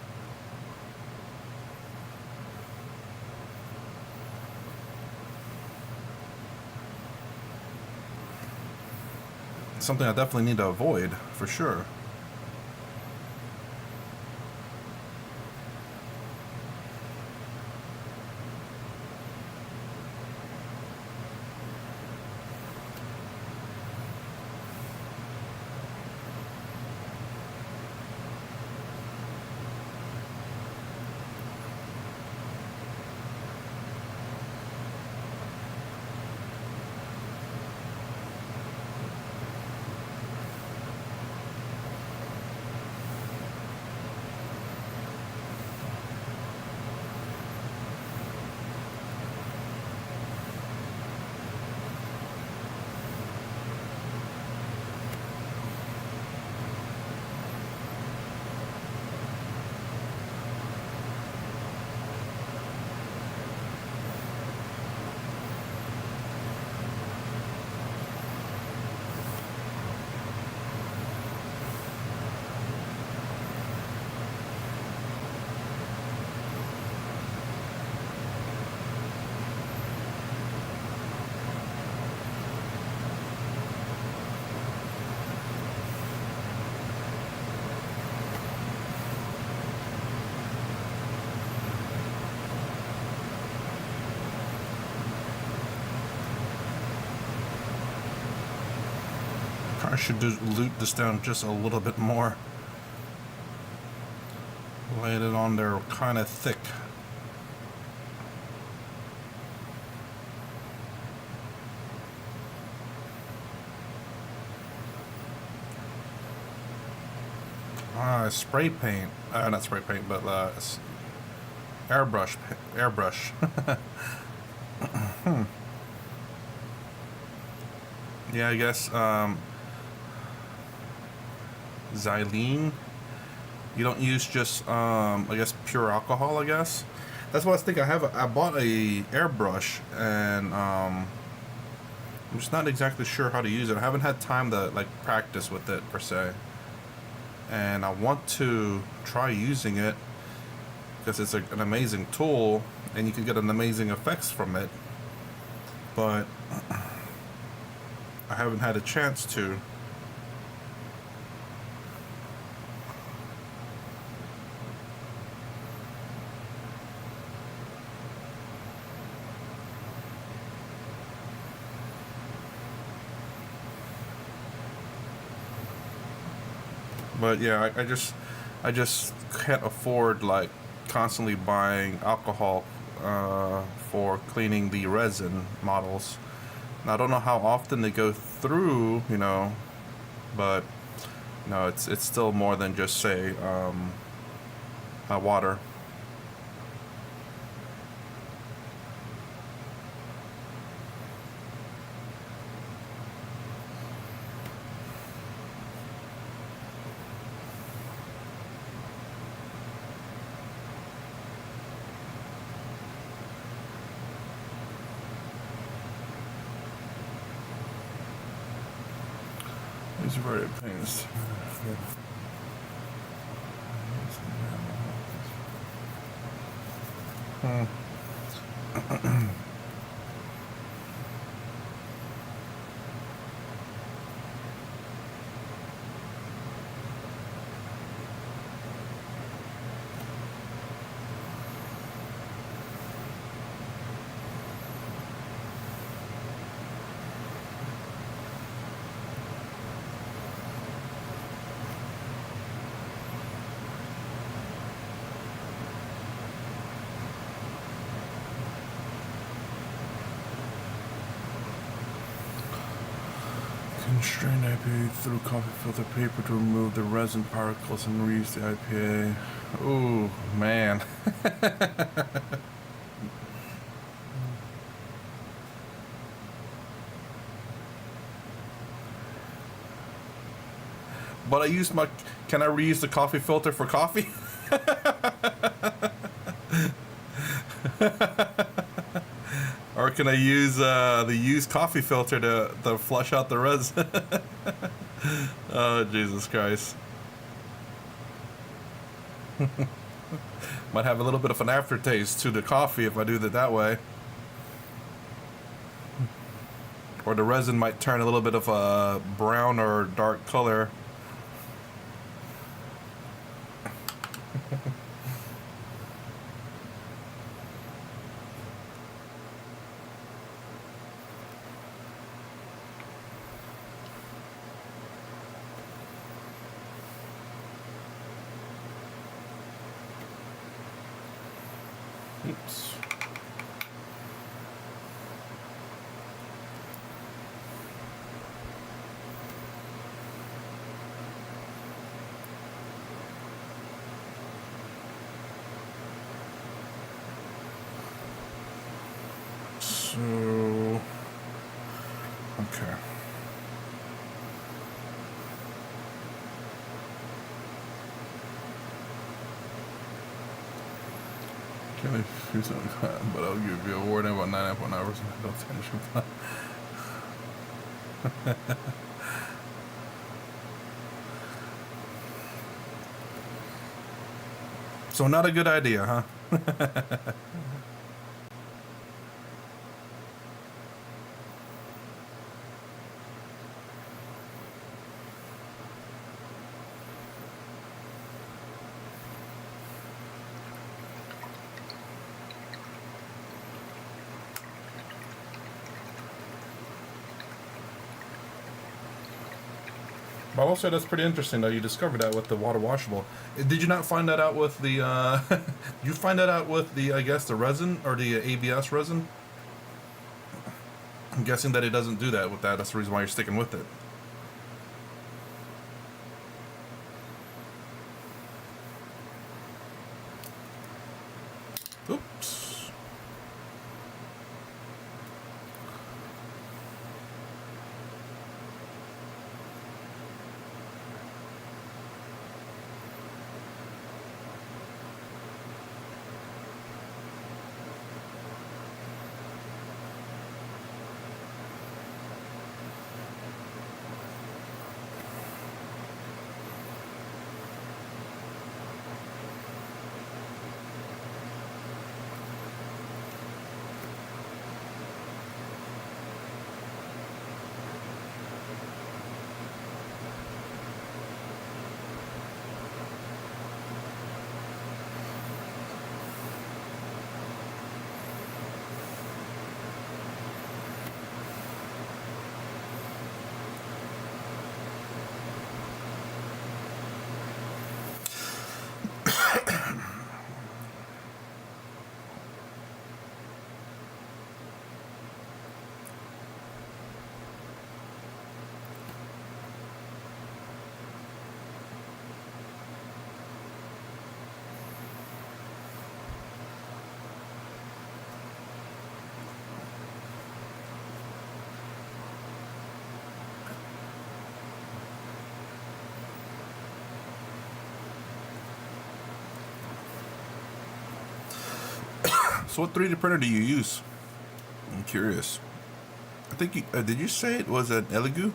Speaker 1: It's something I definitely need to avoid, for sure. I should dilute this down just a little bit more. Lay it on there kind of thick. Spray paint. Not spray paint, but airbrush. Airbrush. Yeah, I guess. xylene. You don't use just I guess pure alcohol. I guess that's what I was thinking. I bought a airbrush and I'm just not exactly sure how to use it. I haven't had time to like practice with it per se, and I want to try using it because it's an amazing tool and you can get an amazing effects from it. But I haven't had a chance to. But yeah, I just can't afford like constantly buying alcohol for cleaning the resin models. Now, I don't know how often they go through, but no, it's still more than just say water. These are very pains. Constrain IPA through coffee filter paper to remove the resin particles and reuse the IPA. Ooh, man. But I used my... Can I reuse the coffee filter for coffee? Or can I use the used coffee filter to flush out the resin? Oh, Jesus Christ. Might have a little bit of an aftertaste to the coffee if I do it that way. Or the resin might turn a little bit of a brown or dark color. Oops. So, okay. Can I do something? But I'll give you a warning about 9.9 hours. Don't finish. So not a good idea, huh? But I will say that's pretty interesting that you discovered that with the water washable. Did you not find that out with the? You find that out with the, I guess, the resin or the ABS resin? I'm guessing that it doesn't do that with that. That's the reason why you're sticking with it. Oops. So what 3D printer do you use? I'm curious. I think you, did you say it was an Elegoo?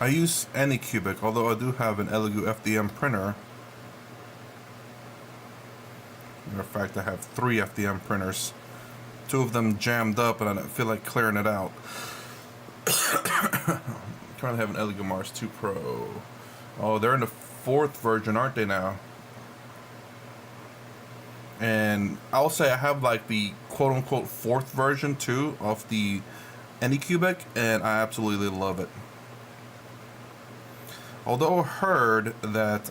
Speaker 1: I use Anycubic, although I do have an Elegoo FDM printer. Matter of fact, I have 3 FDM printers. 2 of them jammed up, and I don't feel like clearing it out. Trying to have an Elegoo Mars 2 Pro. Oh, they're in the 4th version, aren't they now? And I'll say I have like the quote-unquote 4th version too of the Anycubic, and I absolutely love it. Although I heard that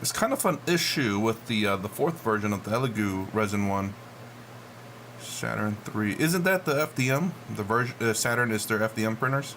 Speaker 1: it's kind of an issue with the 4th version of the Elegoo resin one. Saturn 3. Isn't that the FDM? The version Saturn is their FDM printers?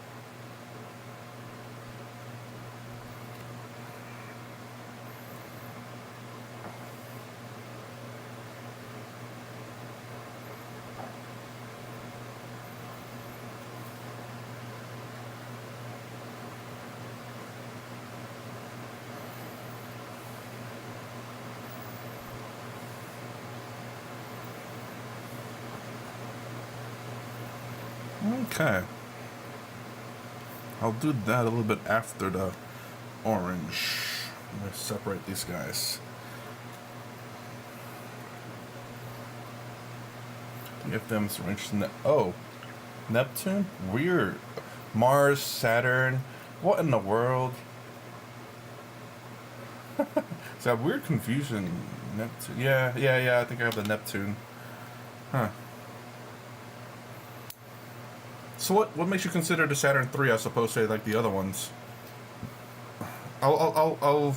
Speaker 1: Okay. I'll do that a little bit after the orange. I'm going to separate these guys. FM's range. Oh, Neptune? Weird. Mars, Saturn. What in the world? It's that weird confusion. Neptune. Yeah. I think I have the Neptune. Huh. So what makes you consider the Saturn 3 as opposed to like the other ones? I'll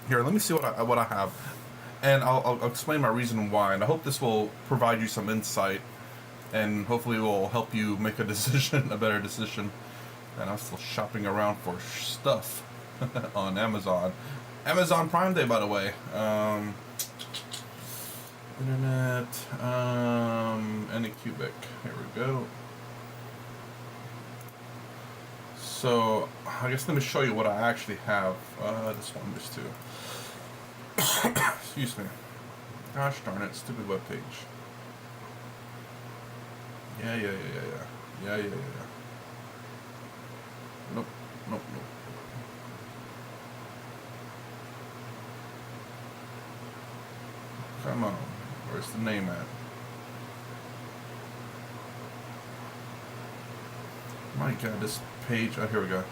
Speaker 1: here. Let me see what I have, and I'll explain my reason why. And I hope this will provide you some insight, and hopefully it will help you make a decision, a better decision. And I'm still shopping around for stuff on Amazon. Amazon Prime Day, by the way. Internet. Anycubic. Here we go. So, I guess let me show you what I actually have. This one, this too. Excuse me. Gosh darn it, stupid webpage. Yeah. Nope. Come on. Where's the name at? My god, this page. Oh, here we go.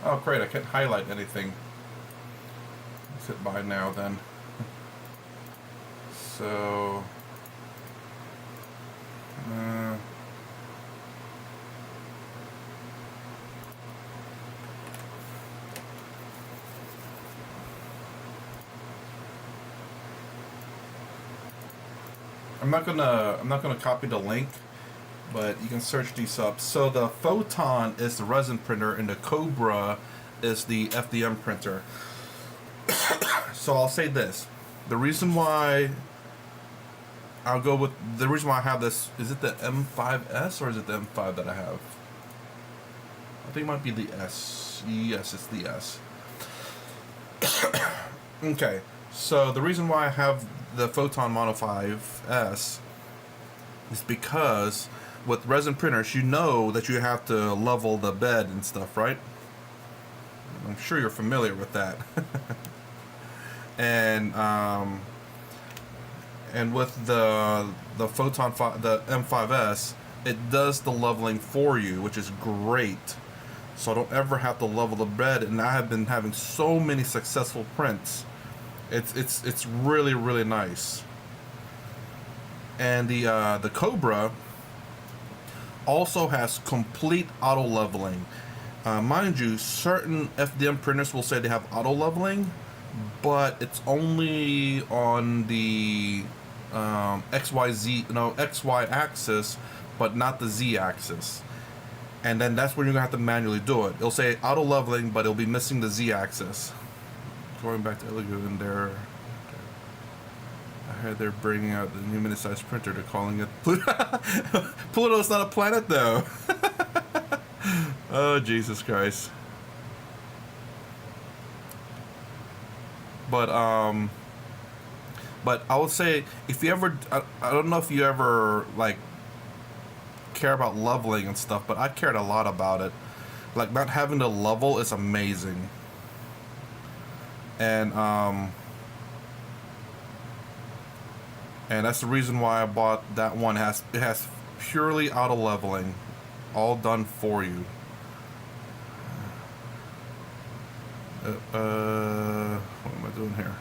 Speaker 1: Oh, great. I can't highlight anything. Let's hit buy now then. So. I'm not gonna copy the link, but you can search these up. So the Photon is the resin printer, and the Cobra is the FDM printer. So I'll say this: the reason why I have this, is it the M5S or is it the M5 that I have? I think it might be the S. Yes, it's the S. Okay, so the reason why I have the Photon Mono 5S is because with resin printers, you know that you have to level the bed and stuff, right? I'm sure you're familiar with that. And with the Photon the M5S, it does the leveling for you, which is great. So I don't ever have to level the bed, and I have been having so many successful prints. It's really, really nice. And the Cobra also has complete auto leveling. Mind you, certain FDM printers will say they have auto leveling, but it's only on the XY axis, but not the Z axis. and then that's when you're gonna have to manually do it. It'll say auto leveling, but it'll be missing the Z-axis. Going back to Elegoo, and I heard they're bringing out the new mini-sized printer. They're calling it Pluto. Pluto's not a planet, though. Oh, Jesus Christ. But I would say if you ever, I don't know if you ever like care about leveling and stuff, but I cared a lot about it. Like, not having to level is amazing. And that's the reason why I bought that one. It has purely auto leveling, all done for you. What am I doing here?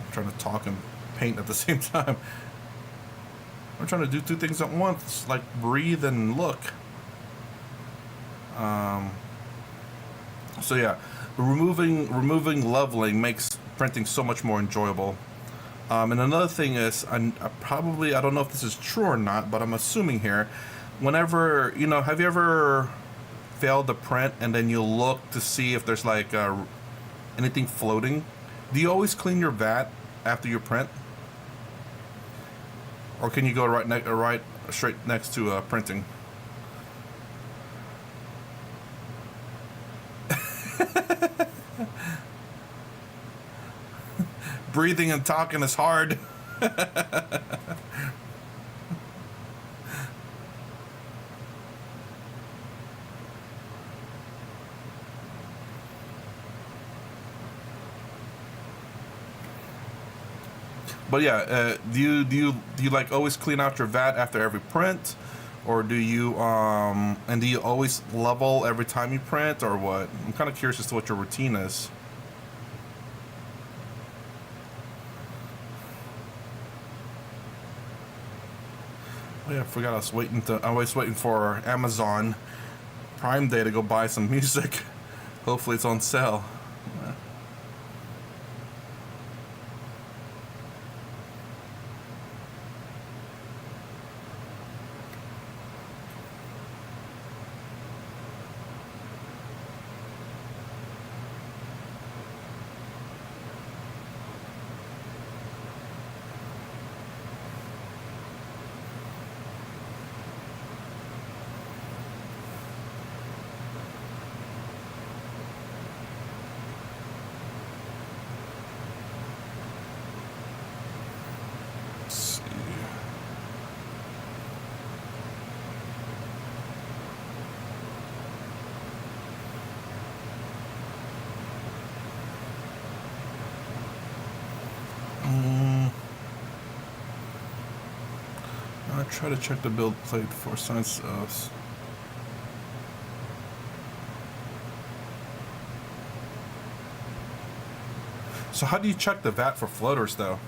Speaker 1: I'm trying to talk and paint at the same time. I'm trying to do two things at once, like breathe and look. So yeah, removing leveling makes printing so much more enjoyable. And another thing is, I don't know if this is true or not, but I'm assuming here, whenever, have you ever failed to print and then you look to see if there's like anything floating? Do you always clean your vat after you print? Or can you go right straight next to printing? Breathing and talking is hard. But yeah, do you like always clean out your vat after every print, or do you and do you always level every time you print, or what? I'm kind of curious as to what your routine is. Oh yeah, I forgot I was waiting for Amazon Prime Day to go buy some music. Hopefully it's on sale. I try to check the build plate for signs of. So how do you check the vat for floaters, though?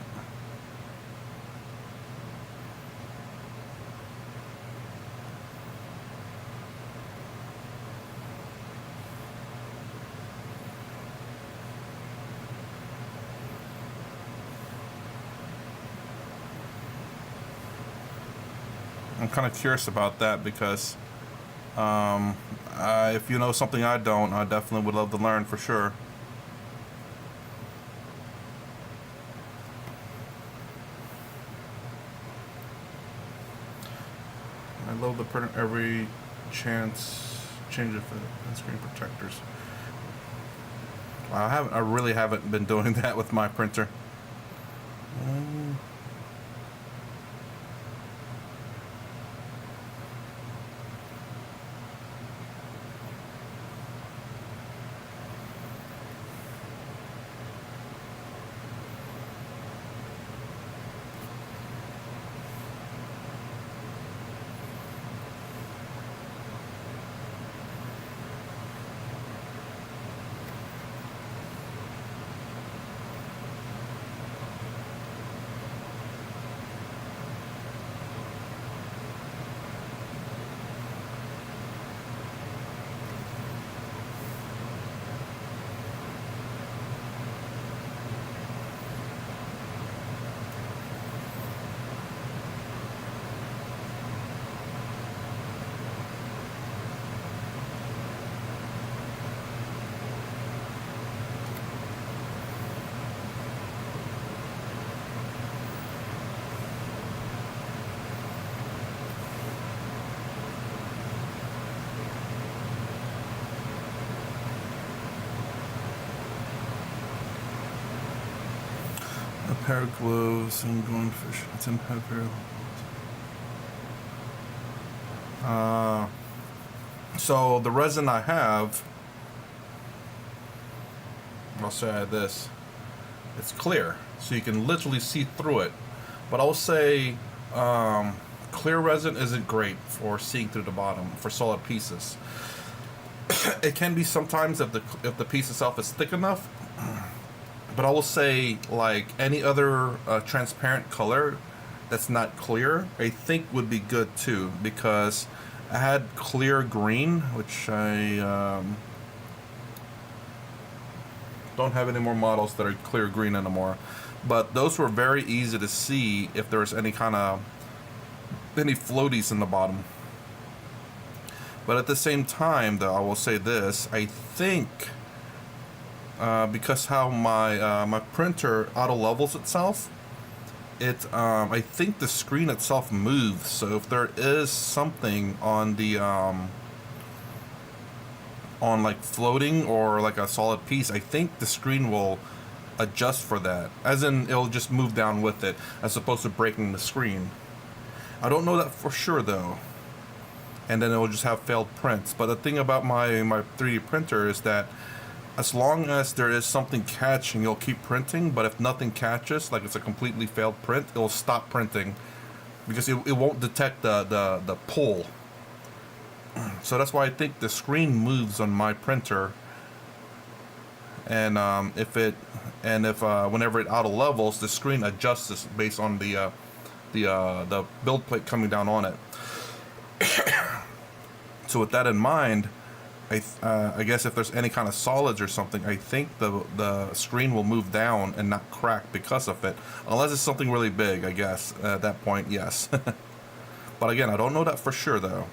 Speaker 1: I'm kind of curious about that because if you know something I don't, I definitely would love to learn for sure. I load the printer every chance, change it for the screen protectors. I really haven't been doing that with my printer. A pair of gloves and going fishing. It's in a pair of so the resin I have, I'll say this, it's clear, so you can literally see through it. But I'll say clear resin isn't great for seeing through the bottom for solid pieces. It can be sometimes if the piece itself is thick enough. But I will say, like any other transparent color that's not clear, I think would be good too, because I had clear green, which I don't have any more models that are clear green anymore. But those were very easy to see if there was any floaties in the bottom. But at the same time, though, I will say this: I think because how my printer auto levels itself, I think the screen itself moves. So if there is something on the on like floating or like a solid piece, I think the screen will adjust for that. As in, it'll just move down with it, as opposed to breaking the screen. I don't know that for sure though. And then it will just have failed prints. But the thing about my 3D printer is that as long as there is something catching, it'll keep printing. But if nothing catches, like it's a completely failed print, it'll stop printing because it won't detect the pull. So that's why I think the screen moves on my printer. And if whenever it auto levels, the screen adjusts based on the build plate coming down on it. So with that in mind, I guess if there's any kind of solids or something, I think the screen will move down and not crack because of it. Unless it's something really big, I guess. At that point, yes. But again, I don't know that for sure, though.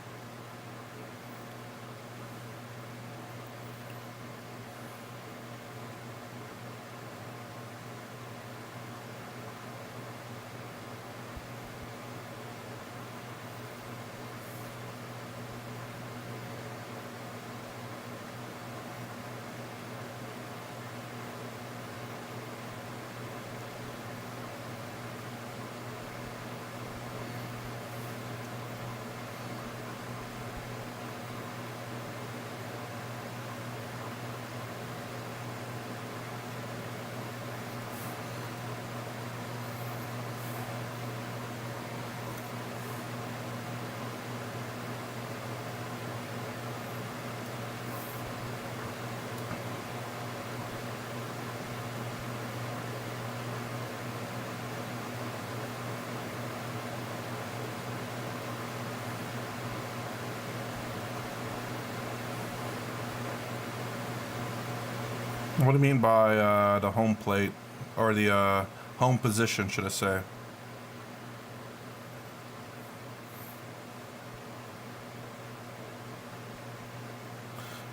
Speaker 1: What do you mean by the home plate, or the home position, should I say?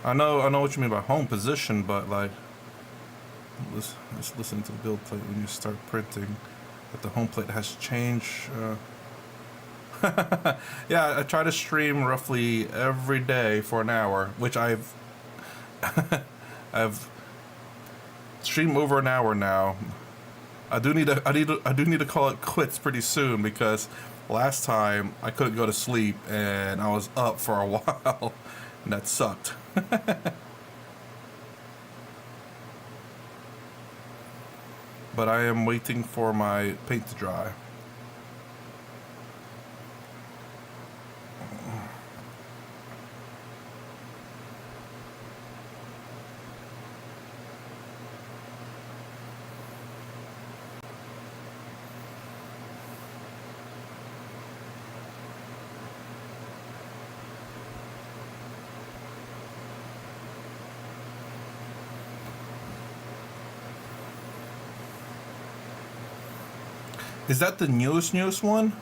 Speaker 1: I know what you mean by home position, but like, let's listen to the build plate when you start printing. That the home plate has changed. Yeah, I try to stream roughly every day for an hour, which I've I've streamed over an hour now. I do need to call it quits pretty soon, because last time I couldn't go to sleep and I was up for a while, and that sucked. But I am waiting for my paint to dry. Is that the newest one?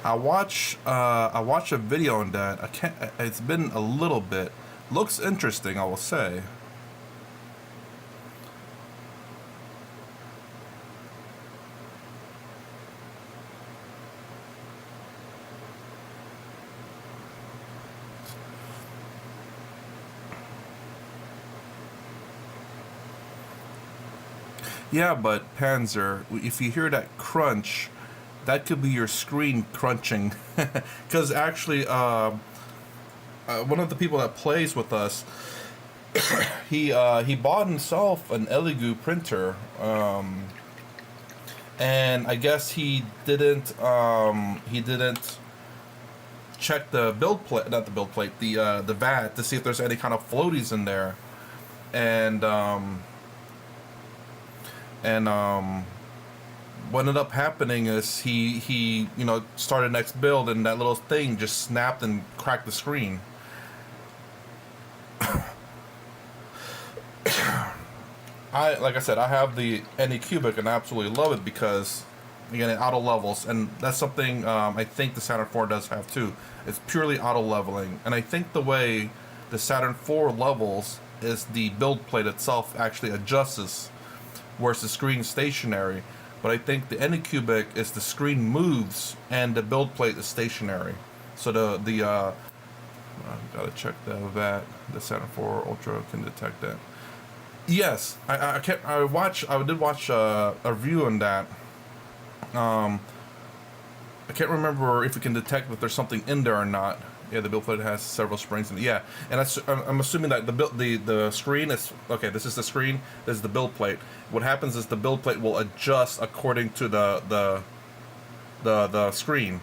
Speaker 1: I watched a video on that. I can't. It's been a little bit. Looks interesting, I will say. Yeah, but Panzer, if you hear that crunch, that could be your screen crunching. Because actually, one of the people that plays with us, he bought himself an Elegoo printer, and I guess he didn't check the build plate, not the build plate, the VAT to see if there's any kind of floaties in there, and what ended up happening is he started next build, and that little thing just snapped and cracked the screen. Like I said, I have the Anycubic and I absolutely love it because, again, it auto levels, and that's something I think the Saturn IV does have too. It's purely auto leveling, and I think the way the Saturn IV levels is the build plate itself actually adjusts, whereas the screen is stationary. But I think the Anycubic is the screen moves and the build plate is stationary. So I gotta check the VAT. The Saturn IV Ultra can detect that. Yes, I did watch a review on that. I can't remember if it can detect if there's something in there or not. Yeah, the build plate has several springs in it. Yeah, and I'm assuming that the screen is okay. This is the screen. This is the build plate. What happens is the build plate will adjust according to the screen,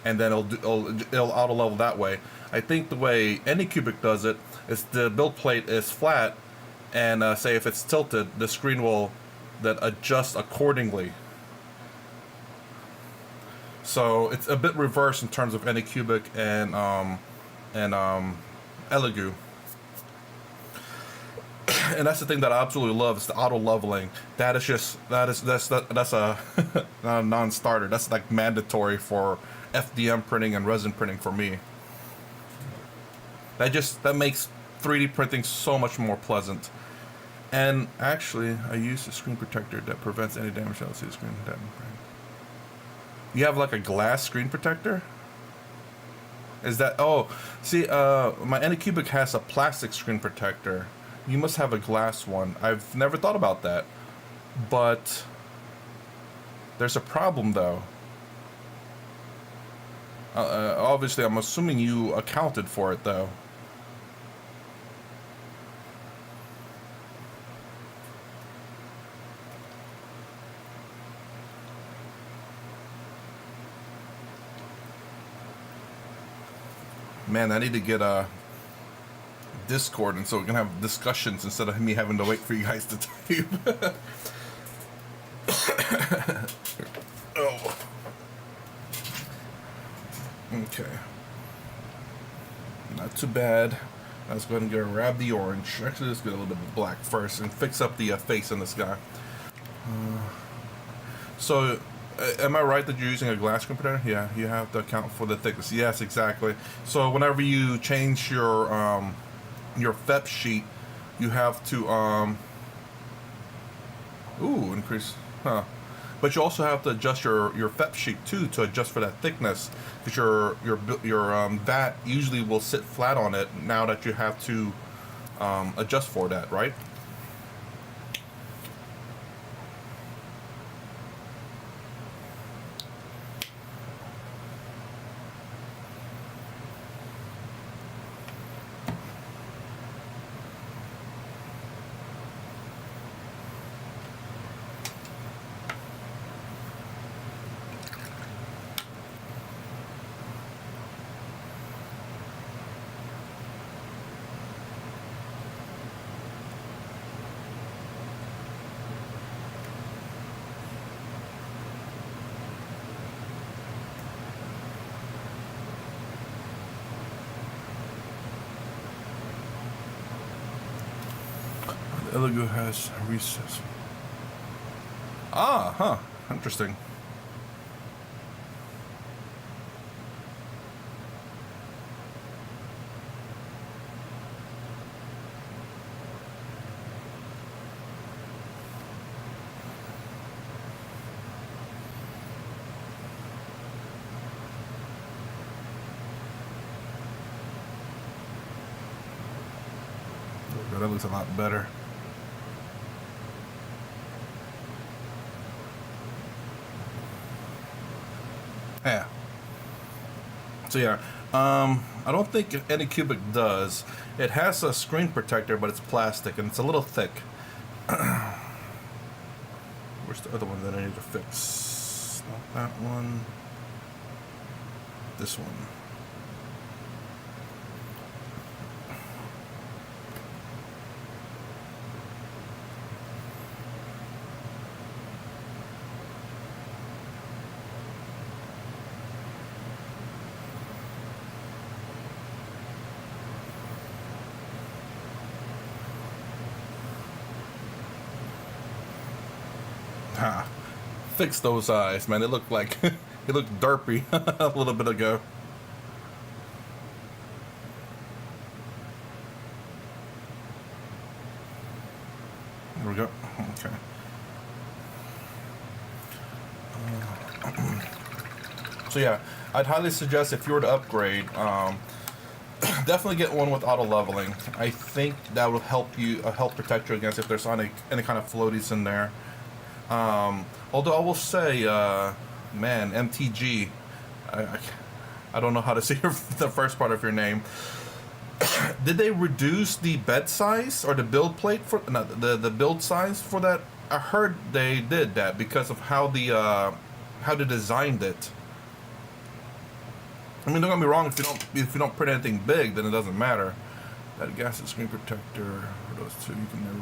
Speaker 1: and then it'll auto level that way. I think the way Anycubic does it is the build plate is flat, and say if it's tilted, the screen will then adjust accordingly. So it's a bit reversed in terms of Anycubic and Elegoo. And that's the thing that I absolutely love is the auto leveling. That's a not a non-starter. That's like mandatory for FDM printing and resin printing for me. That makes 3D printing so much more pleasant. And actually, I use a screen protector that prevents any damage to the screen. You have like a glass screen protector? Is that... Oh, see, my Anycubic has a plastic screen protector. You must have a glass one. I've never thought about that. But there's a problem, though. Obviously, I'm assuming you accounted for it, though. Man, I need to get a Discord, and so we can have discussions instead of me having to wait for you guys to type. Oh. Okay. Not too bad. Let's go ahead and grab the orange. Actually, let's get a little bit of black first and fix up the face on this guy. So, am I right that you're using a glass screen protector? Yeah, you have to account for the thickness. Yes, exactly. So whenever you change your FEP sheet, you have to increase. Huh. But you also have to adjust your FEP sheet too to adjust for that thickness, because your VAT usually will sit flat on it. Now that you have to adjust for that, right? Elegoo has recess. Ah, huh. Interesting. But that looks a lot better. Yeah. So yeah, I don't think Anycubic does. It has a screen protector, but it's plastic and it's a little thick. Where's the other one that I need to fix? Not that one. This one. Ha. Fix those eyes, man. They look like it looked derpy a little bit ago. There we go. Okay. So yeah, I'd highly suggest if you were to upgrade, definitely get one with auto leveling. I think that will help you help protect you against if there's any kind of floaties in there. Although I will say, man, MTG, I don't know how to say the first part of your name. Did they reduce the bed size or the build plate for the build size for that? I heard they did that because of how they designed it. I mean, don't get me wrong. If you don't print anything big, then it doesn't matter. That gas and screen protector, those two you can never.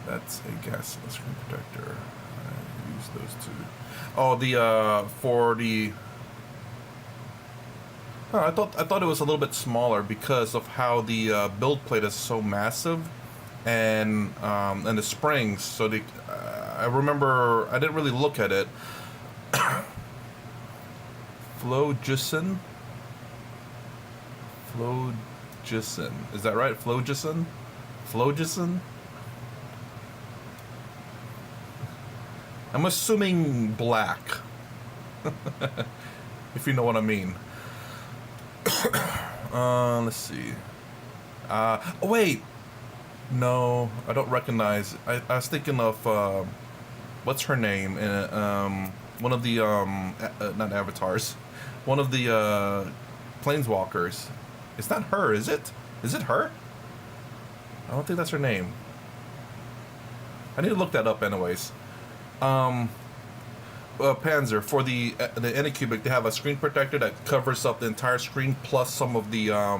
Speaker 1: That's a gas and screen protector. I use those two. Oh, the for the. Oh, I thought it was a little bit smaller because of how the build plate is so massive, and the springs. So I remember I didn't really look at it. Flogison. Is that right? Flogison. I'm assuming black. If you know what I mean. Let's see. Oh wait. No, I don't recognize. I was thinking of what's her name in one of the not avatars, one of the planeswalkers. It's not her, is it? Is it her? I don't think that's her name. I need to look that up, anyways. Panzer, for the Anycubic, they have a screen protector that covers up the entire screen plus some of the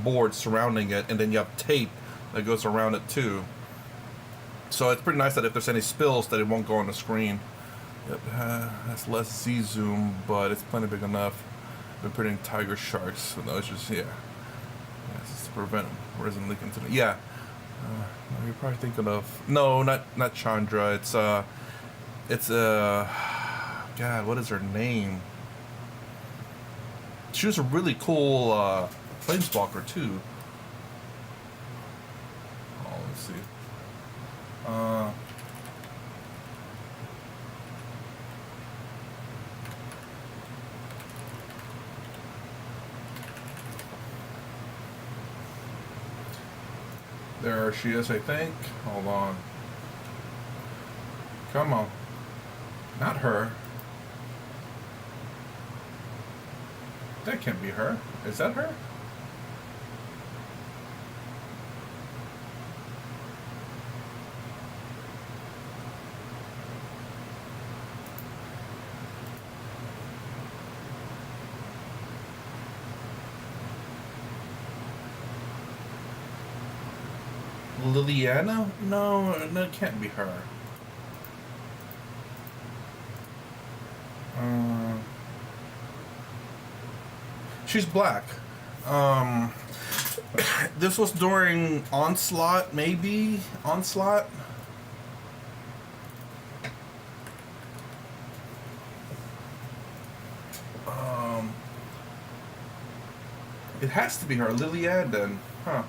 Speaker 1: boards surrounding it, and then you have tape that goes around it too. So it's pretty nice that if there's any spills, that it won't go on the screen. Yep, that's less Z zoom, but it's plenty big enough. Been printing tiger sharks, so those just yeah, just to prevent resin leaking into the yeah. You're probably thinking of not Chandra. It's God, what is her name? She was a really cool planeswalker too. Oh, let's see. There she is, I think. Hold on. Come on. Not her. That can't be her. Is that her? Liliana? No, it can't be her. She's black. This was during Onslaught, maybe? Onslaught? It has to be her, Liliana then. Huh.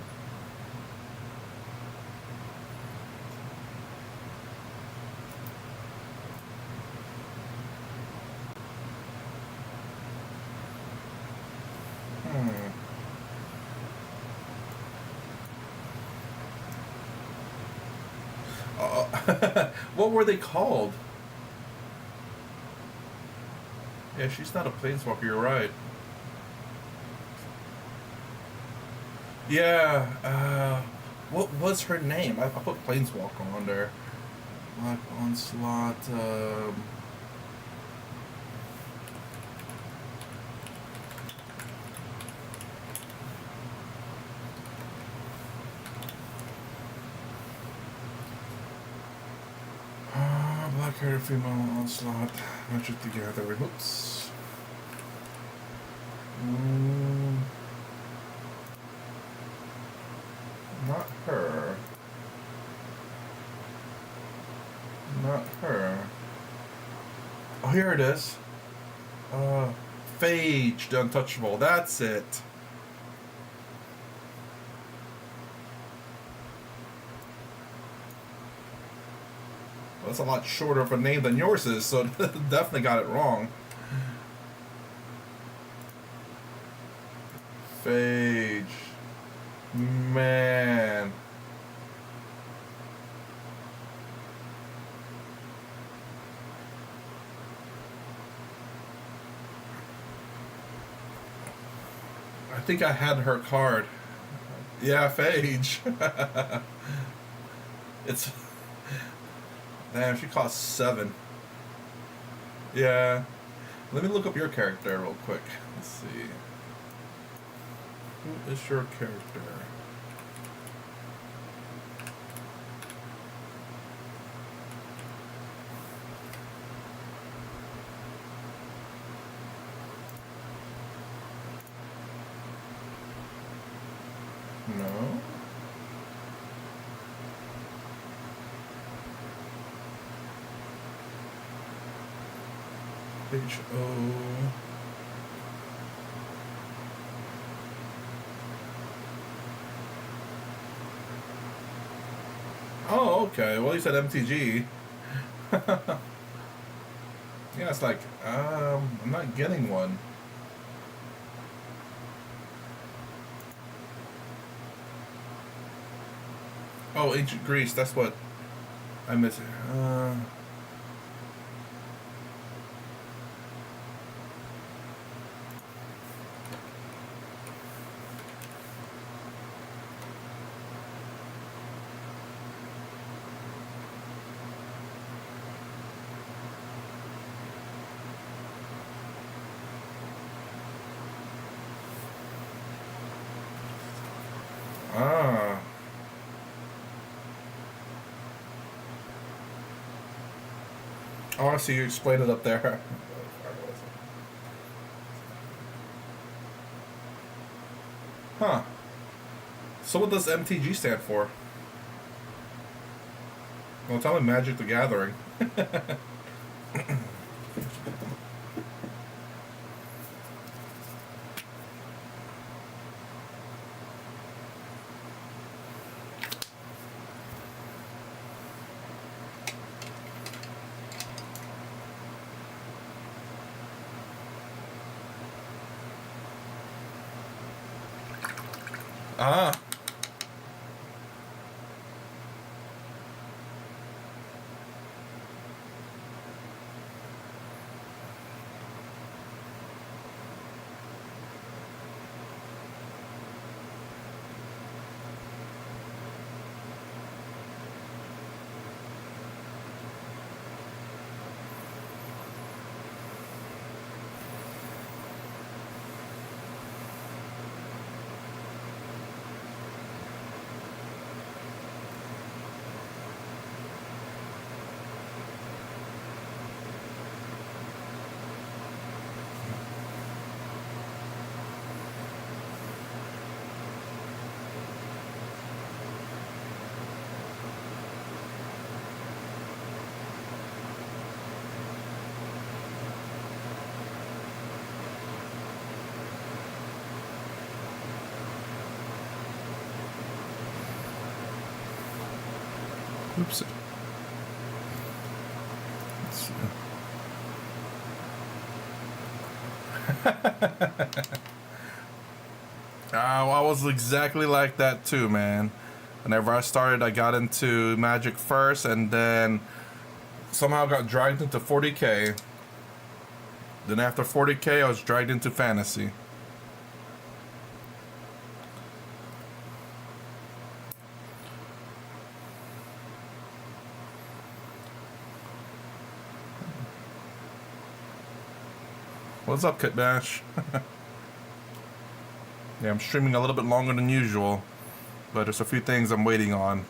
Speaker 1: What were they called? Yeah, she's not a planeswalker, you're right. Yeah, what was her name? I put planeswalker on there. Black Onslaught, Black Haired Female Onslaught, matched together. Oops. Mm, not her. Not her. Oh, here it is. Uh, Phage, the Untouchable. That's it. Well, that's a lot shorter of a name than yours is, so definitely got it wrong. Phage. Man. I think I had her card. Yeah, Phage. It's damn. She costs 7. Yeah. Let me look up your character real quick. Let's see. Who is your character? No. H-O. Oh, okay. Well, you said MTG. Yeah, it's like, I'm not getting one. Oh, Ancient Greece. That's what I miss. Ah. Oh, I see you explained it up there. Huh. So what does MTG stand for? Well, tell me Magic the Gathering. Ah. Oops. Let's see. Oh, I was exactly like that too, man. Whenever I started, I got into Magic first, and then somehow got dragged into 40K. Then after 40K, I was dragged into Fantasy. What's up, Kit Bash? Yeah, I'm streaming a little bit longer than usual, but there's a few things I'm waiting on.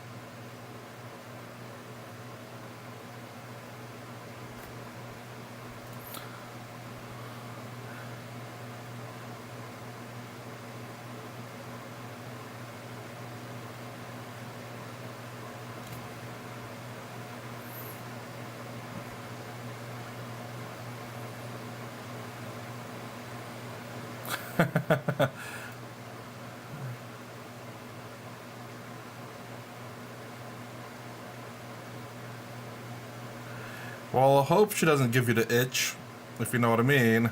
Speaker 1: Well, I hope she doesn't give you the itch, if you know what I mean.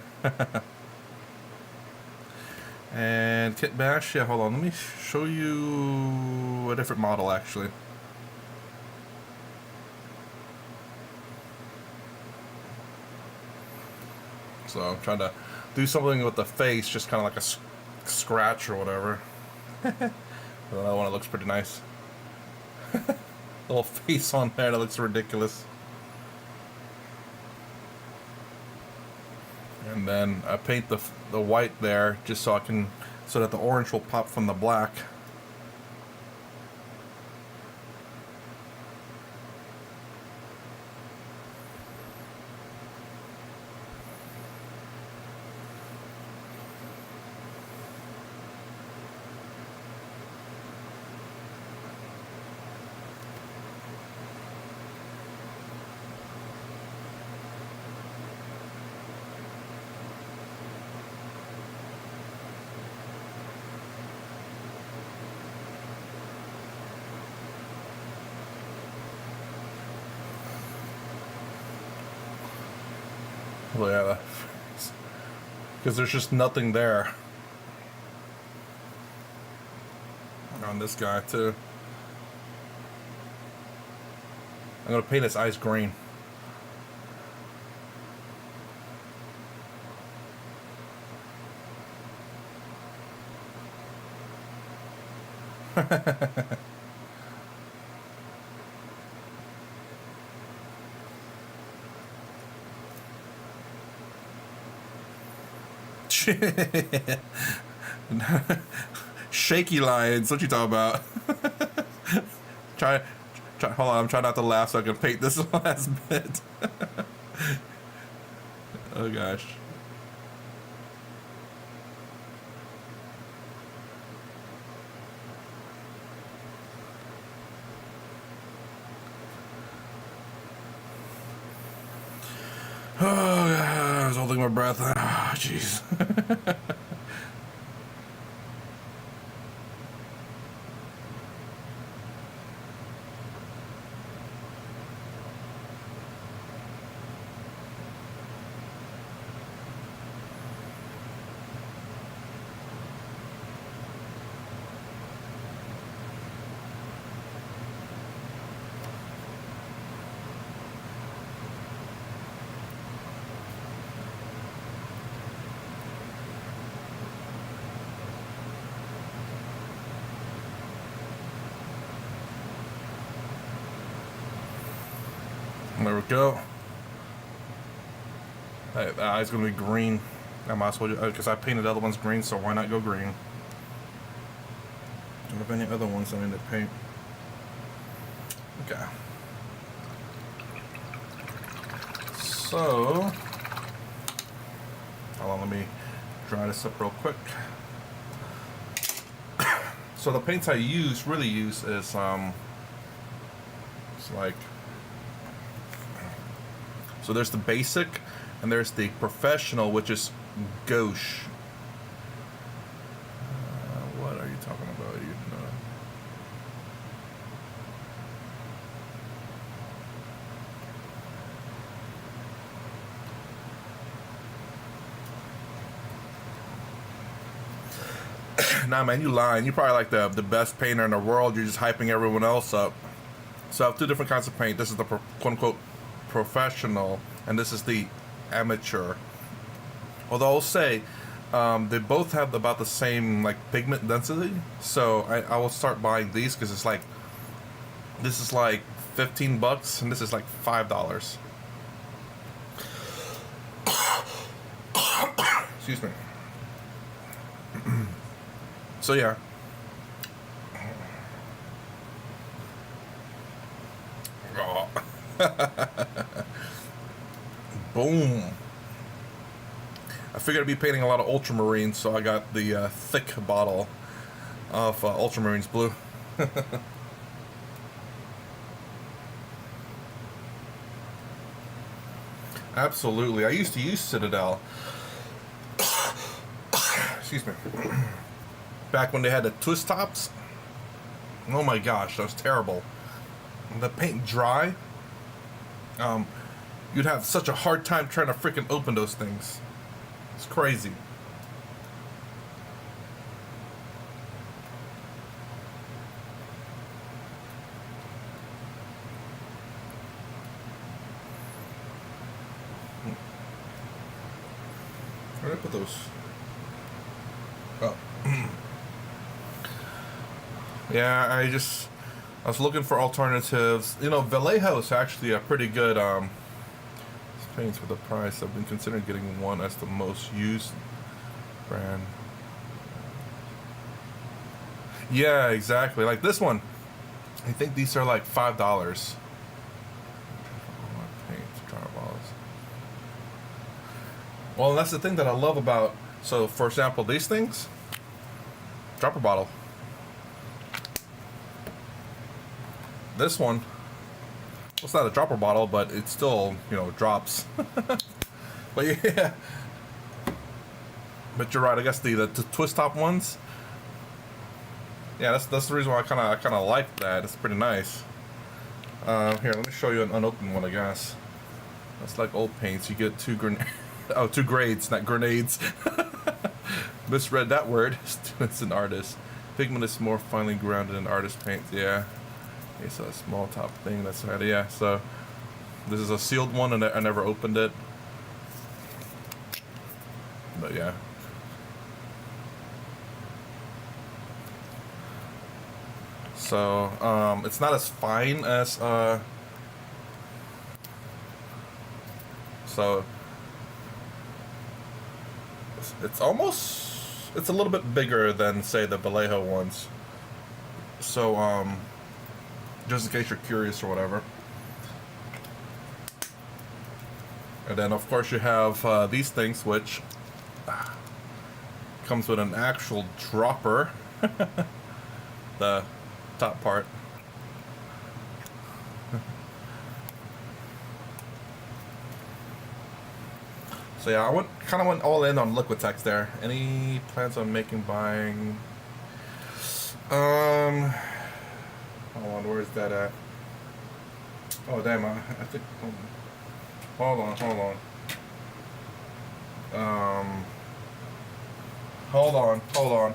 Speaker 1: And Kit Bash, yeah, hold on, let me show you a different model, actually. So I'm trying to do something with the face, just kind of like a scratch or whatever. Another one that looks pretty nice. Little face on there that looks ridiculous. And then I paint the white there just so that the orange will pop from the black. Well, yeah, because there's just nothing there. On this guy too. I'm gonna paint his eyes green. Shaky lines, what you talking about? try, hold on, I'm trying not to laugh so I can paint this last bit. Oh gosh. Oh, I was holding my breath. Oh, jeez. There we go. Hey, the eye's gonna be green. I might as well, because I painted the other ones green, so why not go green? Don't have any other ones I need to paint. Okay. So, hold on, let me dry this up real quick. So the paints I really use is it's like, so there's the basic, and there's the professional, which is gauche. What are you talking about? You know. Nah, man, you lying. You're probably like the best painter in the world. You're just hyping everyone else up. So I have two different kinds of paint. This is the quote unquote professional, and this is the amateur. Although I'll say they both have about the same like pigment density. So I will start buying these because it's like this is like $15 and this is like $5. Excuse me. So yeah. Oh. Boom. I figured I'd be painting a lot of ultramarines, so I got the thick bottle of ultramarines blue. Absolutely. I used to use Citadel. Excuse me. Back when they had the twist tops. Oh my gosh, that was terrible. The paint dry. You'd have such a hard time trying to freaking open those things. It's crazy. Where did I put those? Oh. Yeah, I was looking for alternatives. You know, Vallejo is actually a pretty good paints for the price. I've been considering getting one as the most used brand. Yeah, exactly. Like this one, I think these are like $5. Well, that's the thing that I love about. So, for example, these things, dropper bottle. This one, it's not a dropper bottle, but it still, you know, drops. But yeah, but you're right. I guess the twist top ones. Yeah, that's the reason why I kind of like that. It's pretty nice. Here, let me show you an unopened one. I guess that's like old paints. You get two grades, not grenades. Misread that word. It's an artist. Pigment is more finely grounded in artist paint. Yeah. Okay, so a small top thing. That's right. Yeah. So this is a sealed one, and I never opened it. But yeah. So it's not as fine as so it's a little bit bigger than say the Vallejo ones. So just in case you're curious or whatever. And then of course you have these things, which comes with an actual dropper. The top part. So yeah, I kind of went all in on Liquitex there. Any plans on buying? Hold on, where's that at? Oh damn, I think. Hold on. Hold on.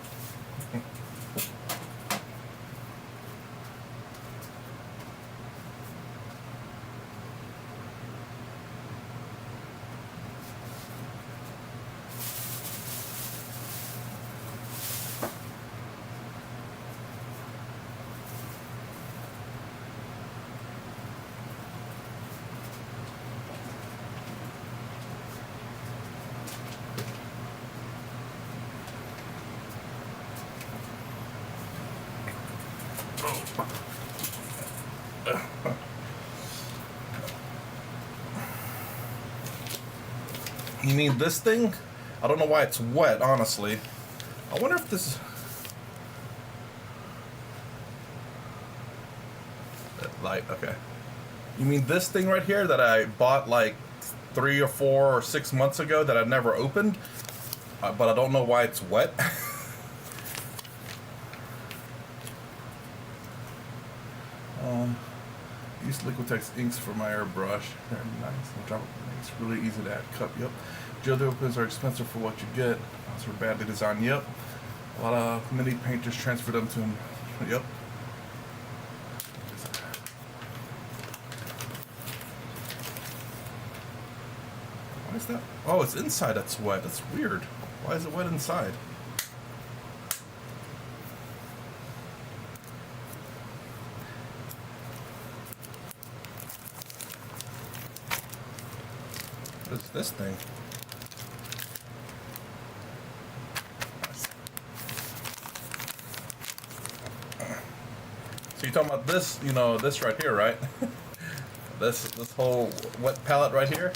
Speaker 1: You mean this thing? I don't know why it's wet, honestly. I wonder if this is... Light, okay. You mean this thing right here that I bought like 3 or 4 or 6 months ago that I never opened? But I don't know why it's wet. Use Liquitex inks for my airbrush. Very nice. It's really easy to add cup. Yep. Gel openers are expensive for what you get. Those are badly designed. Yep. A lot of mini paint just transferred them to him. Yep. Why is that? Oh, it's inside that's wet. That's weird. Why is it wet inside? What is this thing? So you're talking about this, you know, this right here, right? this whole wet palette right here.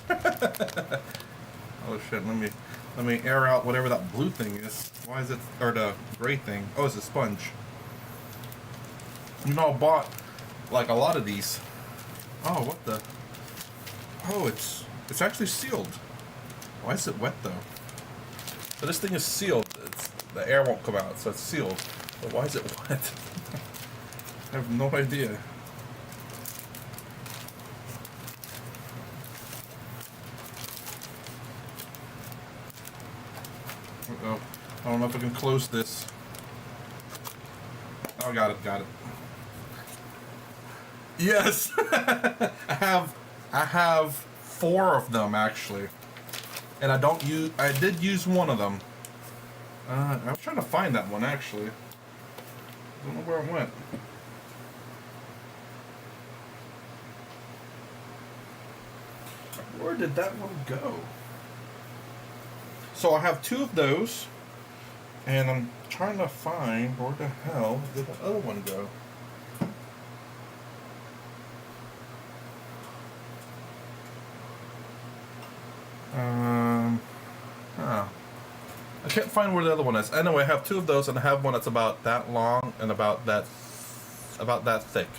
Speaker 1: Oh shit! Let me air out whatever that blue thing is. Why is it, or the gray thing? Oh, it's a sponge. You know, I bought like a lot of these. Oh, what the? Oh, it's actually sealed. Why is it wet though? So this thing is sealed. The air won't come out, so it's sealed. But why is it wet? I have no idea. Uh-oh. I don't know if I can close this. Oh, got it. Yes! I have 4 of them actually. And I did use one of them. I was trying to find that one actually. I don't know where it went. Where did that one go? So I have 2 of those, and I'm trying to find where the hell did the other one go? I can't find where the other one is. Anyway, I have 2 of those, and I have one that's about that long and about that thick.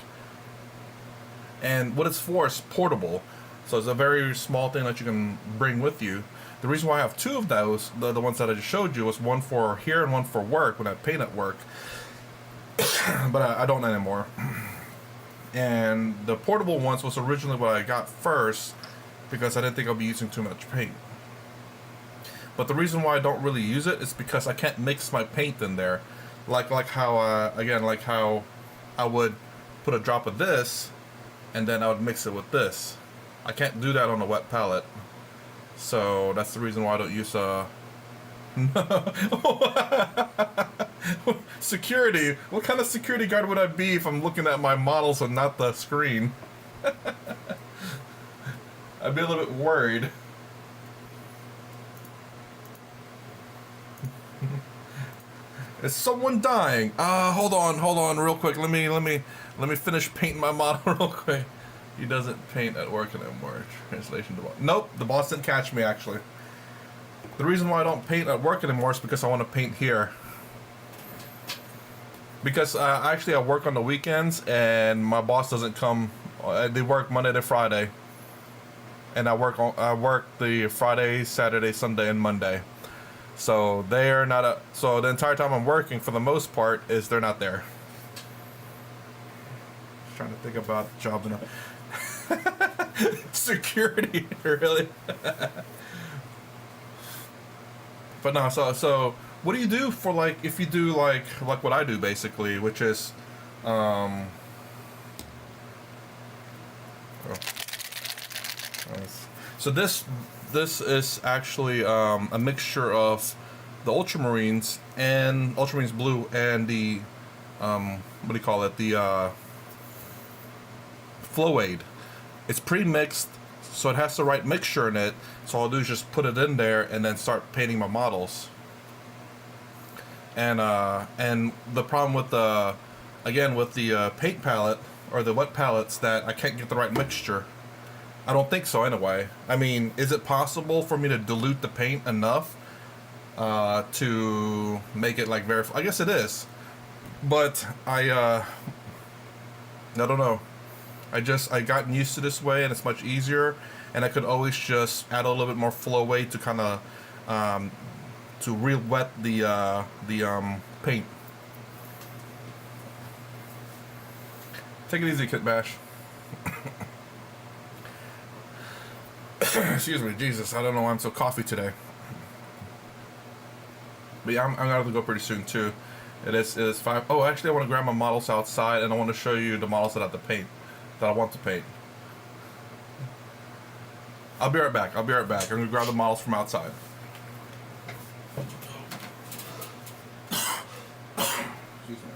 Speaker 1: And what it's for is portable. So it's a very small thing that you can bring with you. The reason why I have 2 of those, the ones that I just showed you, was one for here and one for work when I paint at work. But I don't anymore. And the portable ones was originally what I got first because I didn't think I'd be using too much paint. But the reason why I don't really use it is because I can't mix my paint in there. Like how, again, like how I would put a drop of this and then I would mix it with this. I can't do that on a wet palette. So that's the reason why I don't use security. What kind of security guard would I be if I'm looking at my models and not the screen? I'd be a little bit worried. Is someone dying? Hold on real quick. Let me finish painting my model real quick. He doesn't paint at work anymore. Translation to boss. Nope, the boss didn't catch me actually. The reason why I don't paint at work anymore is because I want to paint here. Because actually I work on the weekends and my boss doesn't come. They work Monday to Friday, and I work the Friday, Saturday, Sunday, and Monday. So they're not so the entire time I'm working, for the most part, is they're not there. Just trying to think about jobs and security, really. But no, so what do you do for, like, if you do like what I do basically, which is so this is actually a mixture of the Ultramarines and Ultramarines Blue and the what do you call it, the Flow-Aid. It's pre-mixed, so it has the right mixture in it. So all I'll do is just put it in there and then start painting my models. And the problem with the paint palette or the wet palettes, that I can't get the right mixture. I don't think so anyway. I mean, is it possible for me to dilute the paint enough to make it like very? I guess it is, but I don't know. I gotten used to this way, and it's much easier. And I could always just add a little bit more Flow-Aid to kind of to re-wet the paint. Take it easy, Kit Bash. Excuse me, Jesus, I don't know why I'm so coffee today. But yeah, I'm gonna have to go pretty soon too. It is 5. Oh, actually, I want to grab my models outside, and I want to show you the models that I have to paint, that I want to paint. I'll be right back. I'll be right back. I'm gonna grab the models from outside. Excuse me.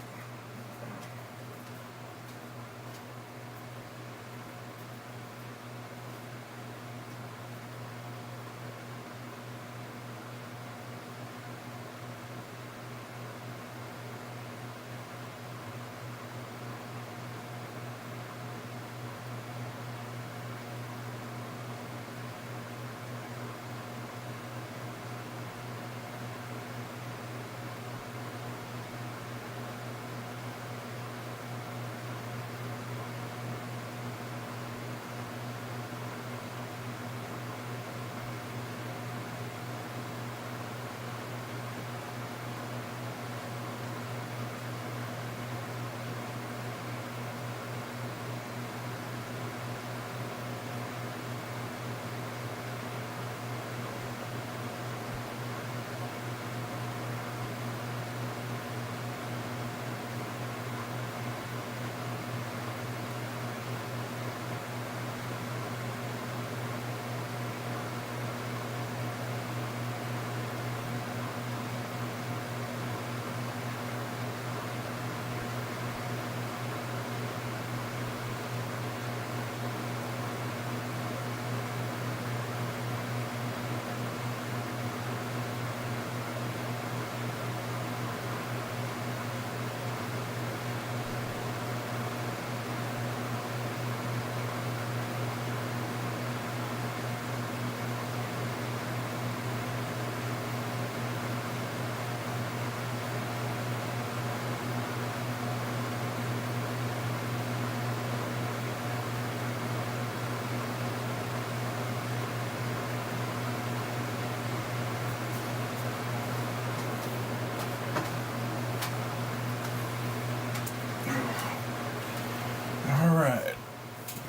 Speaker 1: All right.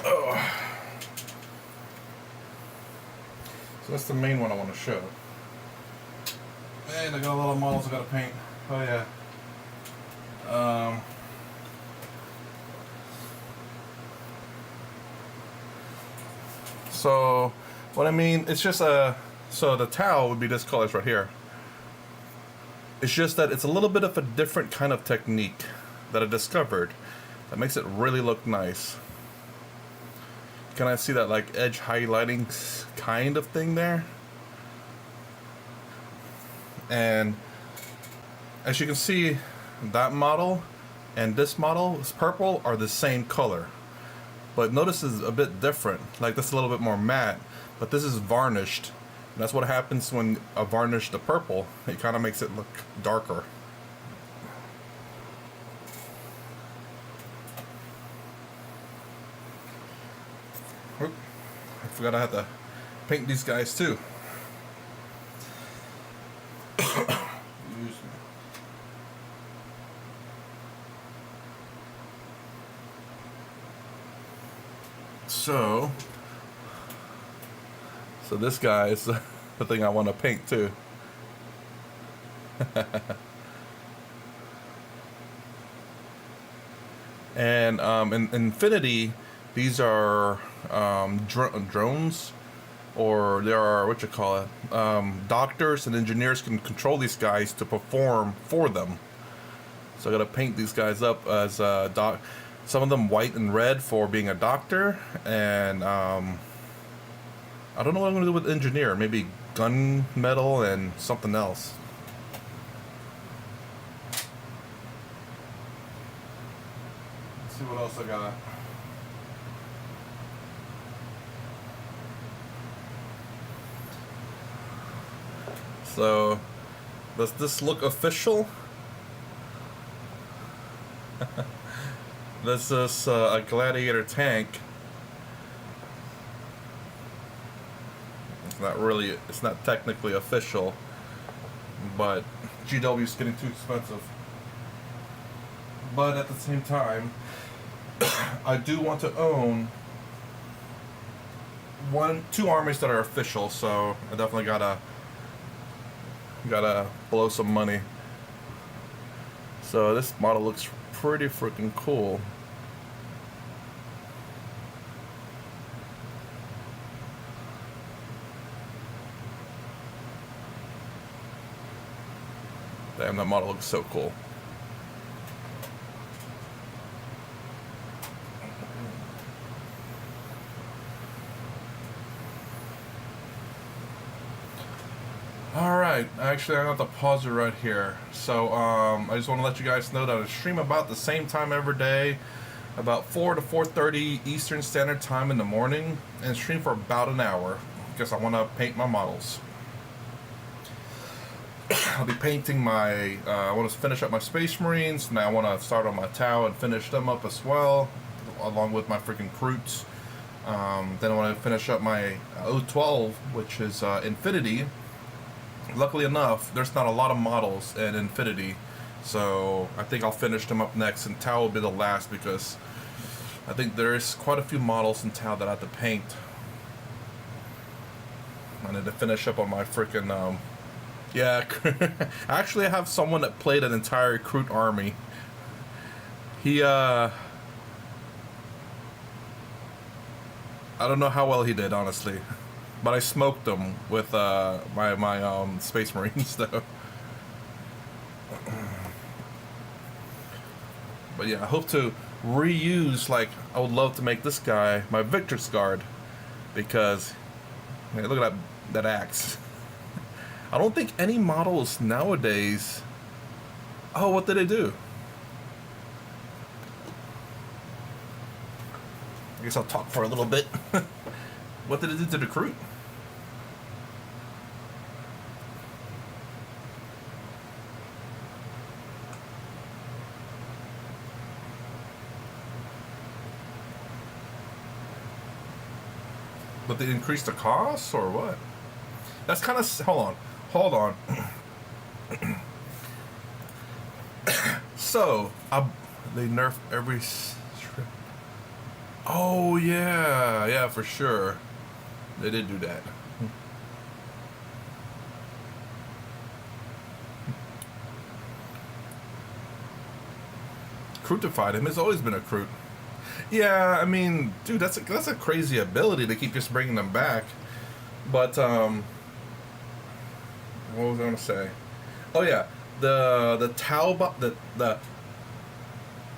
Speaker 1: Oh. So that's the main one I want to show. Man, I got a lot of models I got to paint. Oh yeah. So what I mean, it's just so the towel would be this colors right here. It's just that it's a little bit of a different kind of technique that I discovered that makes it really look nice. Can I see that like edge highlighting kind of thing there? And as you can see, that model and this model, this purple, are the same color. But notice it's a bit different. Like this is a little bit more matte, but this is varnished. And that's what happens when I varnish the purple. It kind of makes it look darker. Oop. I forgot I had to paint these guys too. So this guy is the thing I want to paint too. And in Infinity, these are drones, or there are what you call it, doctors and engineers can control these guys to perform for them. So I gotta paint these guys up as some of them white and red for being a doctor, and I don't know what I'm gonna do with engineer. Maybe gunmetal and something else. Let's see what else I got. So, does this look official? This is a Gladiator tank. It's not technically official, but GW is getting too expensive. But at the same time, I do want to own two armies that are official, so I definitely gotta Gotta blow some money. So this model looks pretty freaking cool. Damn, that model looks so cool. Alright, actually I have to pause it right here. So I just want to let you guys know that I stream about the same time every day, about 4 to 4:30 Eastern Standard Time in the morning, and stream for about an hour because I want to paint my models. I'll be painting my, I want to finish up my Space Marines, and I want to start on my Tau and finish them up as well, along with my freaking Kroots. Then I want to finish up my O12, which is Infinity. Luckily enough, there's not a lot of models in Infinity, so I think I'll finish them up next, and Tau will be the last because I think there's quite a few models in Tau that I have to paint. I need to finish up on my freaking, yeah, actually I have someone that played an entire Kroot army. He, I don't know how well he did, honestly. But I smoked them with my Space Marines, though. But yeah, I hope to reuse, like, I would love to make this guy my Victor's Guard. Because, hey, look at that axe. I don't think any models nowadays... Oh, what did they do? I guess I'll talk for a little bit. What did it do to the Kroot? But they increased the cost, or what? That's kind of... Hold on. So, they nerf every strip. Oh, yeah. Yeah, for sure. They did do that. Krootified him. It's always been a Kroot. Yeah, I mean, dude, that's a crazy ability to keep just bringing them back. But what was I gonna say? Oh yeah, the Tau the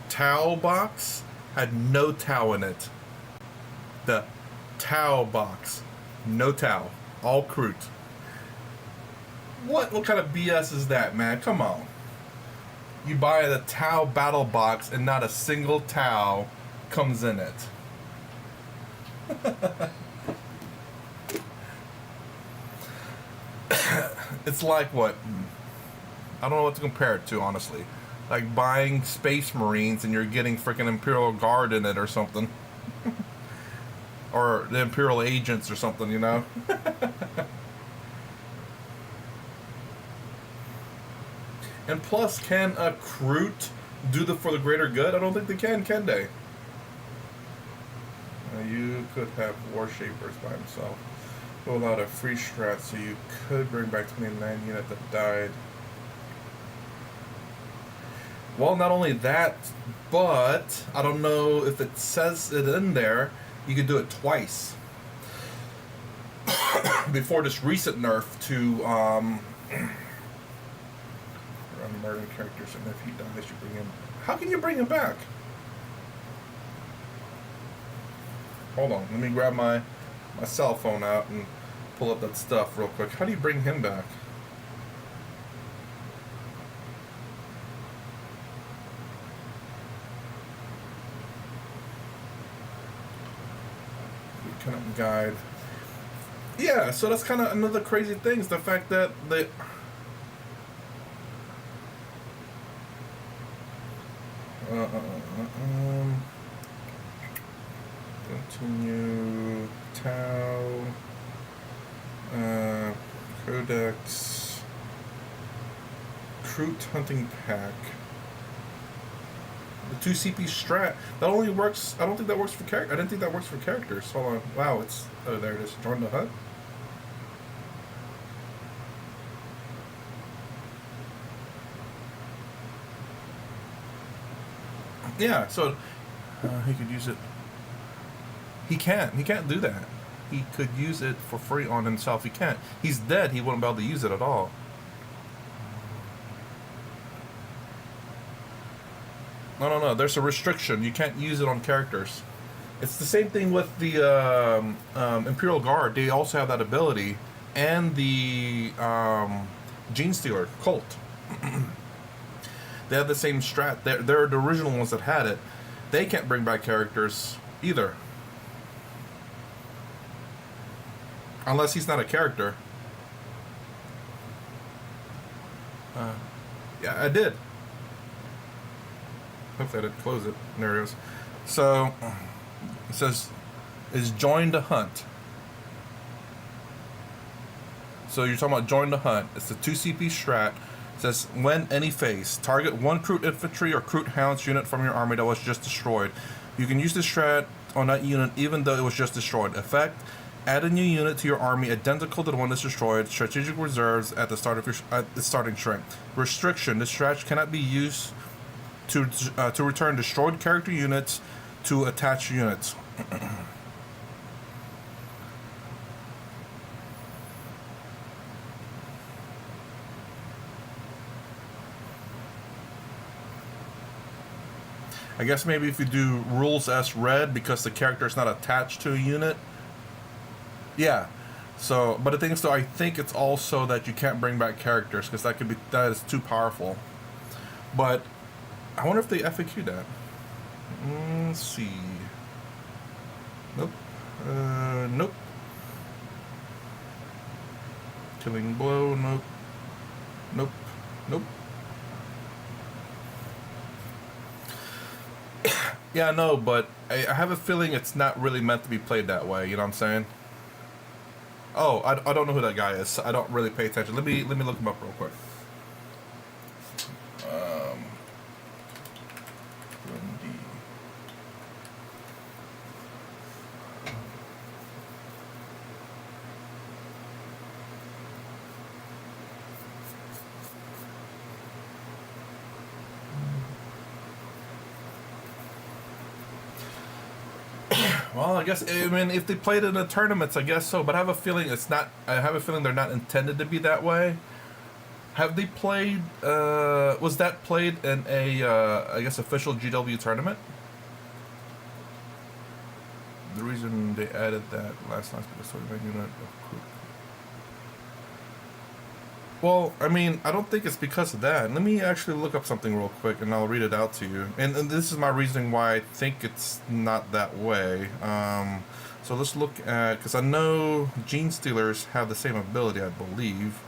Speaker 1: Tau box had no Tau in it. The Tau box, no Tau, all Kroot. What kind of BS is that, man? Come on. You buy the Tau battle box and not a single Tau comes in it. It's like what? I don't know what to compare it to, honestly. Like buying Space Marines and you're getting freaking Imperial Guard in it or something. Or the Imperial Agents or something, you know? And plus, can a Kroot do for the greater good? I don't think they can they? You could have War Shapers by himself. Pull out a free strat, so you could bring back 29 units that died. Well, not only that, but I don't know if it says it in there, you could do it twice. Before this recent nerf to murder characters, and if he dies, you bring him. How can you bring him back? Hold on, let me grab my cell phone out and pull up that stuff real quick. How do you bring him back? Kind of guide. Yeah, so that's kind of another crazy thing, is the fact that they... Continue. Tau. Codex. Kroot Hunting Pack. The 2 CP strat. That only works... I don't think that works for characters. I didn't think that works for characters. Hold on. Wow, it's... Oh, there it is. Join the hut. Yeah, so he could use it. He can't. He can't do that. He could use it for free on himself. He can't. He's dead. He wouldn't be able to use it at all. No. There's a restriction. You can't use it on characters. It's the same thing with the Imperial Guard. They also have that ability, and the Gene Stealer cult. They have the same strat. They're the original ones that had it. They can't bring back characters either, unless he's not a character. Yeah, I did. Hopefully I didn't close it. There it goes. So it says, is join the hunt. So you're talking about join the hunt. It's the 2 CP strat. It says, when any phase, target one Kroot infantry or Kroot hounds unit from your army that was just destroyed. You can use this strat on that unit even though it was just destroyed. Effect, add a new unit to your army identical to the one that's destroyed. Strategic reserves at the start of your at the starting strength. Restriction, this strat cannot be used to return destroyed character units to attached units. I guess maybe if you do rules as read because the character is not attached to a unit. Yeah. So, but the thing is, though, I think it's also that you can't bring back characters because that is too powerful. But I wonder if they FAQ that. Let's see. Nope. Nope. Killing blow. Nope. Nope. Nope. Yeah, no, but I have a feeling it's not really meant to be played that way. You know what I'm saying? Oh, I don't know who that guy is. I don't really pay attention. Let me look him up real quick. Wendy. Well, I guess if they played in the tournaments, I guess so. But I have a feeling it's not. I have a feeling they're not intended to be that way. Have they played? Was that played in a I guess official GW tournament? The reason they added that last night because storyline unit. Well, I mean, I don't think it's because of that. Let me actually look up something real quick, and I'll read it out to you. And this is my reasoning why I think it's not that way. So let's look at, because I know Gene Stealers have the same ability, I believe.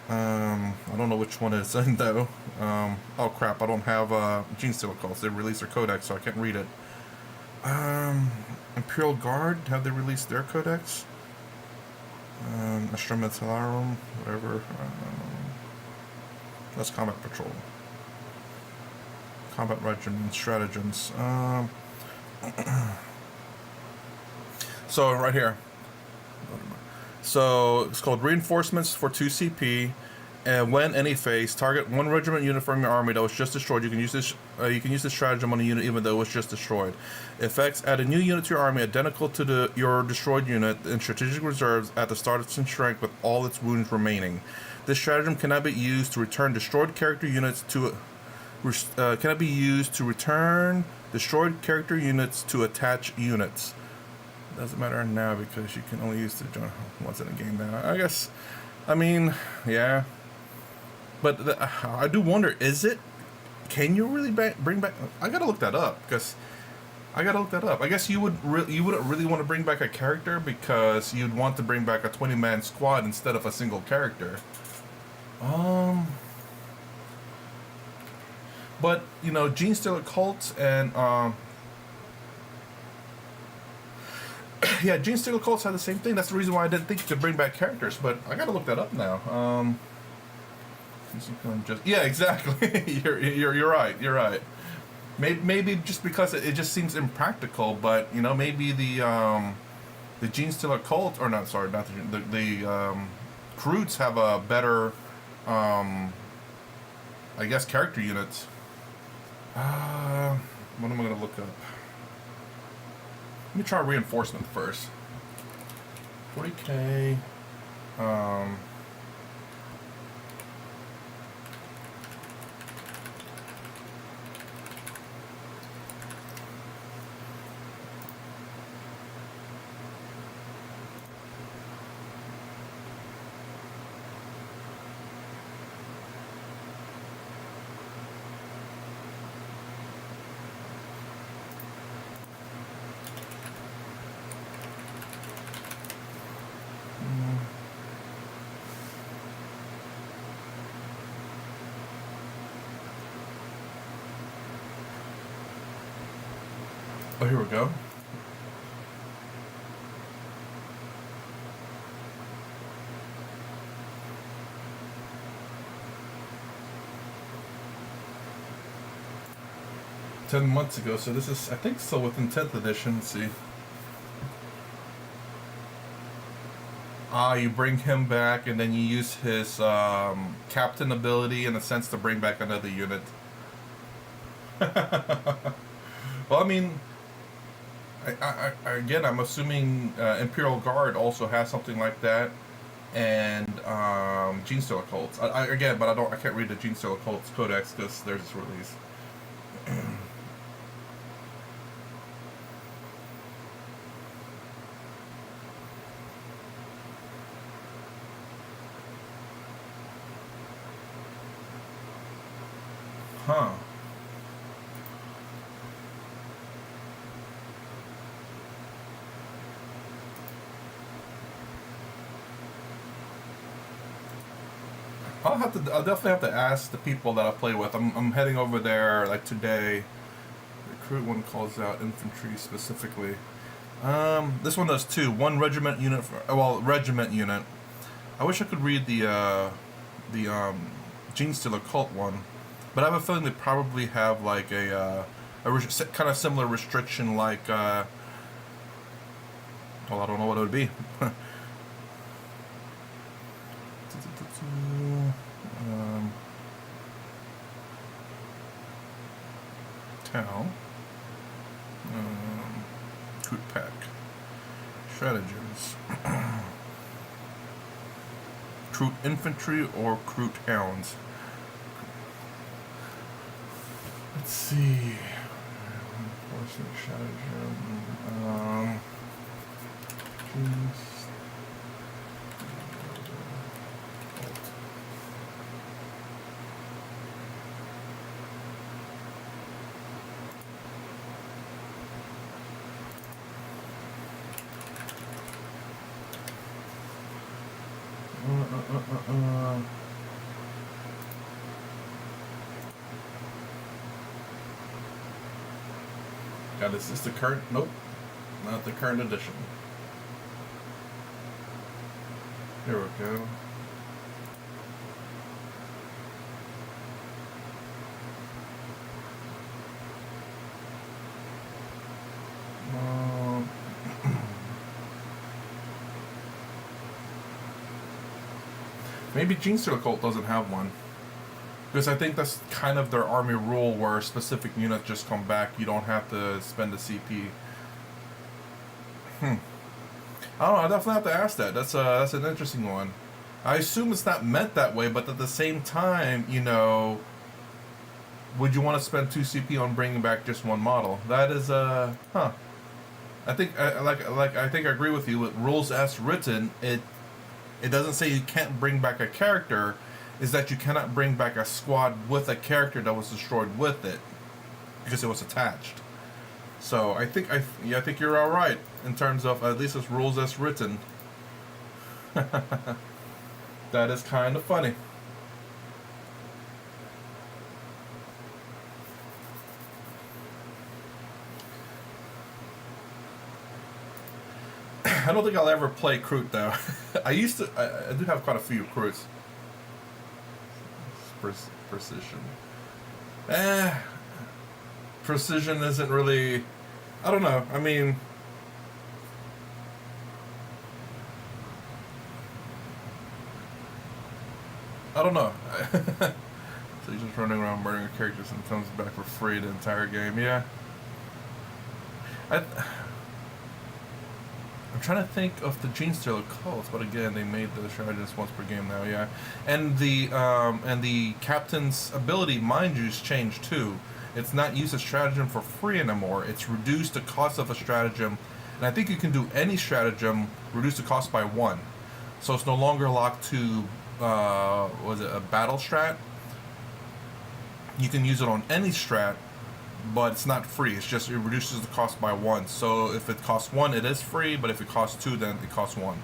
Speaker 1: I don't know which one it's in though. Oh crap! I don't have Gene Stealer calls. They released their codex, so I can't read it. Imperial Guard, have they released their codex? Astrometallarum, whatever. That's Combat Patrol. Combat Regiment Stratagems. So, right here. So, it's called Reinforcements for 2 CP. And when any phase, target one regiment unit from your army that was just destroyed. You can use this. You can use this stratagem on a unit even though it was just destroyed. Effects: add a new unit to your army identical to your destroyed unit in strategic reserves at the start of its strength with all its wounds remaining. This stratagem cannot be used to return destroyed character units to. Cannot be used to return destroyed character units to attach units. Doesn't matter now because you can only use the join once in a game now. I guess. I mean, yeah. But I do wonder, is it? Can you really bring back? I gotta look that up because I guess you wouldn't really want to bring back a character because you'd want to bring back a 20-man squad instead of a single character. But you know, Gene Stealer cults and yeah, Gene Stealer cults had the same thing. That's the reason why I didn't think you could bring back characters. But I gotta look that up now. Yeah, exactly. You're right. You're right. Maybe just because it just seems impractical, but you know, maybe the Gene Stealer cult, or not, sorry, not the Kroots have a better, I guess, character units. What am I gonna look up? Let me try reinforcement first. 40K. Oh, here we go. $10 months ago, so this is, I think, still within 10th edition. Let's see. You bring him back, and then you use his captain ability in a sense to bring back another unit. Well, I mean, again, I'm assuming Imperial Guard also has something like that, and Genestealer Cults. Again, but I can't read the Genestealer Cults Codex because there's this release. Huh. I'll definitely have to ask the people that I play with. I'm heading over there like today. Recruit one calls out infantry specifically. This one does two. One regiment unit regiment unit. I wish I could read the Genestealer Cult one, but I have a feeling they probably have like a kind of similar restriction like. Well, I don't know what it would be. Town. Recruit pack. Stratagems. Recruit infantry or recruit hounds. Let's see. Reinforcement stratagem. God, is this the current? Nope, not the current edition. Here we go. Maybe Genestealer Cult doesn't have one. Because I think that's kind of their army rule where specific units just come back. You don't have to spend a CP. I don't know, I definitely have to ask that. That's an interesting one. I assume it's not meant that way, but at the same time, you know, would you want to spend 2 CP on bringing back just one model? That is, I think, I think I agree with you. With rules as written, it doesn't say you can't bring back a character. Is that you cannot bring back a squad with a character that was destroyed with it because it was attached. So I think you're all right in terms of at least it's rules as written. That is kind of funny. I don't think I'll ever play Kroot though. I do have quite a few Kroots. Precision. Precision isn't really. I don't know. I mean, I don't know. So he's just running around murdering characters and comes back for free the entire game. Yeah. I'm trying to think of the Gene Stealer cults, but again, they made the strategist once per game now, yeah. And the captain's ability, mind you's changed too. It's not used as stratagem for free anymore. It's reduced the cost of a stratagem, and I think you can do any stratagem, reduce the cost by 1. So it's no longer locked to, was it a battle strat? You can use it on any strat, but it's not free. It's just, it reduces the cost by 1. So if it costs 1, it is free, but if it costs 2, then it costs 1.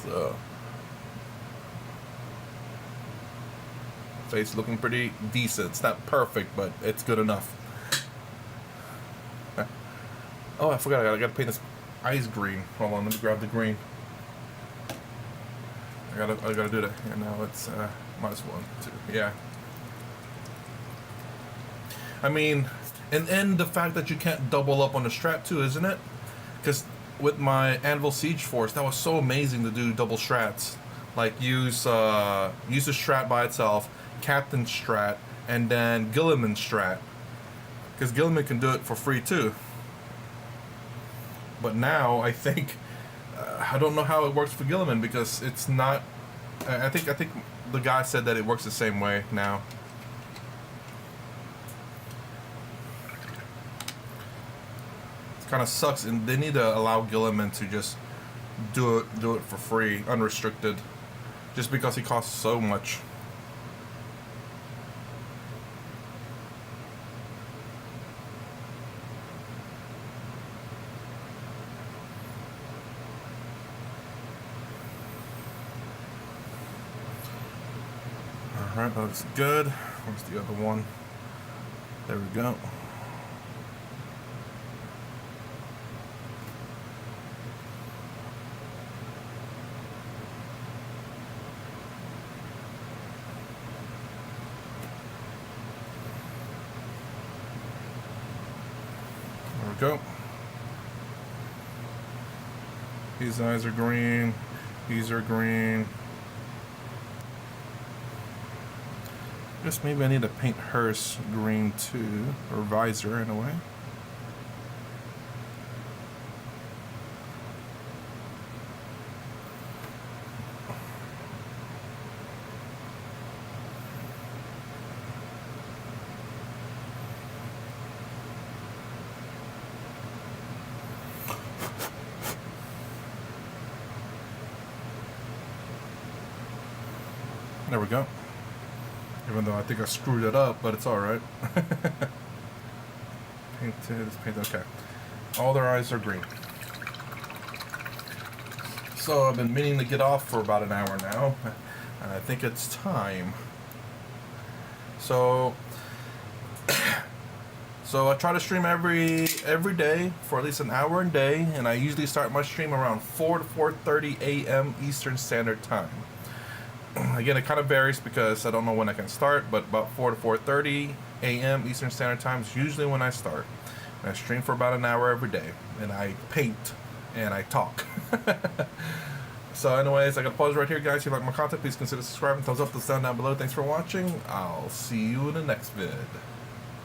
Speaker 1: So, face looking pretty decent. It's not perfect, but it's good enough. Oh, I forgot. I gotta paint this eyes green. Hold on, let me grab the green. I gotta do that. And now it's might as well too. Yeah. I mean, and the fact that you can't double up on the strat too, isn't it? Because with my Anvil Siege Force, that was so amazing to do double strats. Like use the strat by itself, Captain strat, and then Guilliman strat. Because Guilliman can do it for free too. But now I think I don't know how it works for Guilliman because it's not. I think the guy said that it works the same way now. It kind of sucks, and they need to allow Guilliman to just do it for free, unrestricted, just because he costs so much. Alright, that looks good. Where's the other one? There we go. There we go. These eyes are green. These are green. I guess maybe I need to paint hers green too, or visor in a way. There we go. Even though I think I screwed it up, but it's alright. Painted, okay. All their eyes are green. So I've been meaning to get off for about an hour now, and I think it's time. So I try to stream every day for at least an hour a day, and I usually start my stream around 4 to 4:30 a.m. Eastern Standard Time. Again, it kind of varies because I don't know when I can start, but about 4 to 4:30 a.m. Eastern Standard Time is usually when I start. And I stream for about an hour every day, and I paint, and I talk. So anyways, I gotta pause right here, guys. If you like my content, please consider subscribing, thumbs up, thumbs down below. Thanks for watching. I'll see you in the next vid.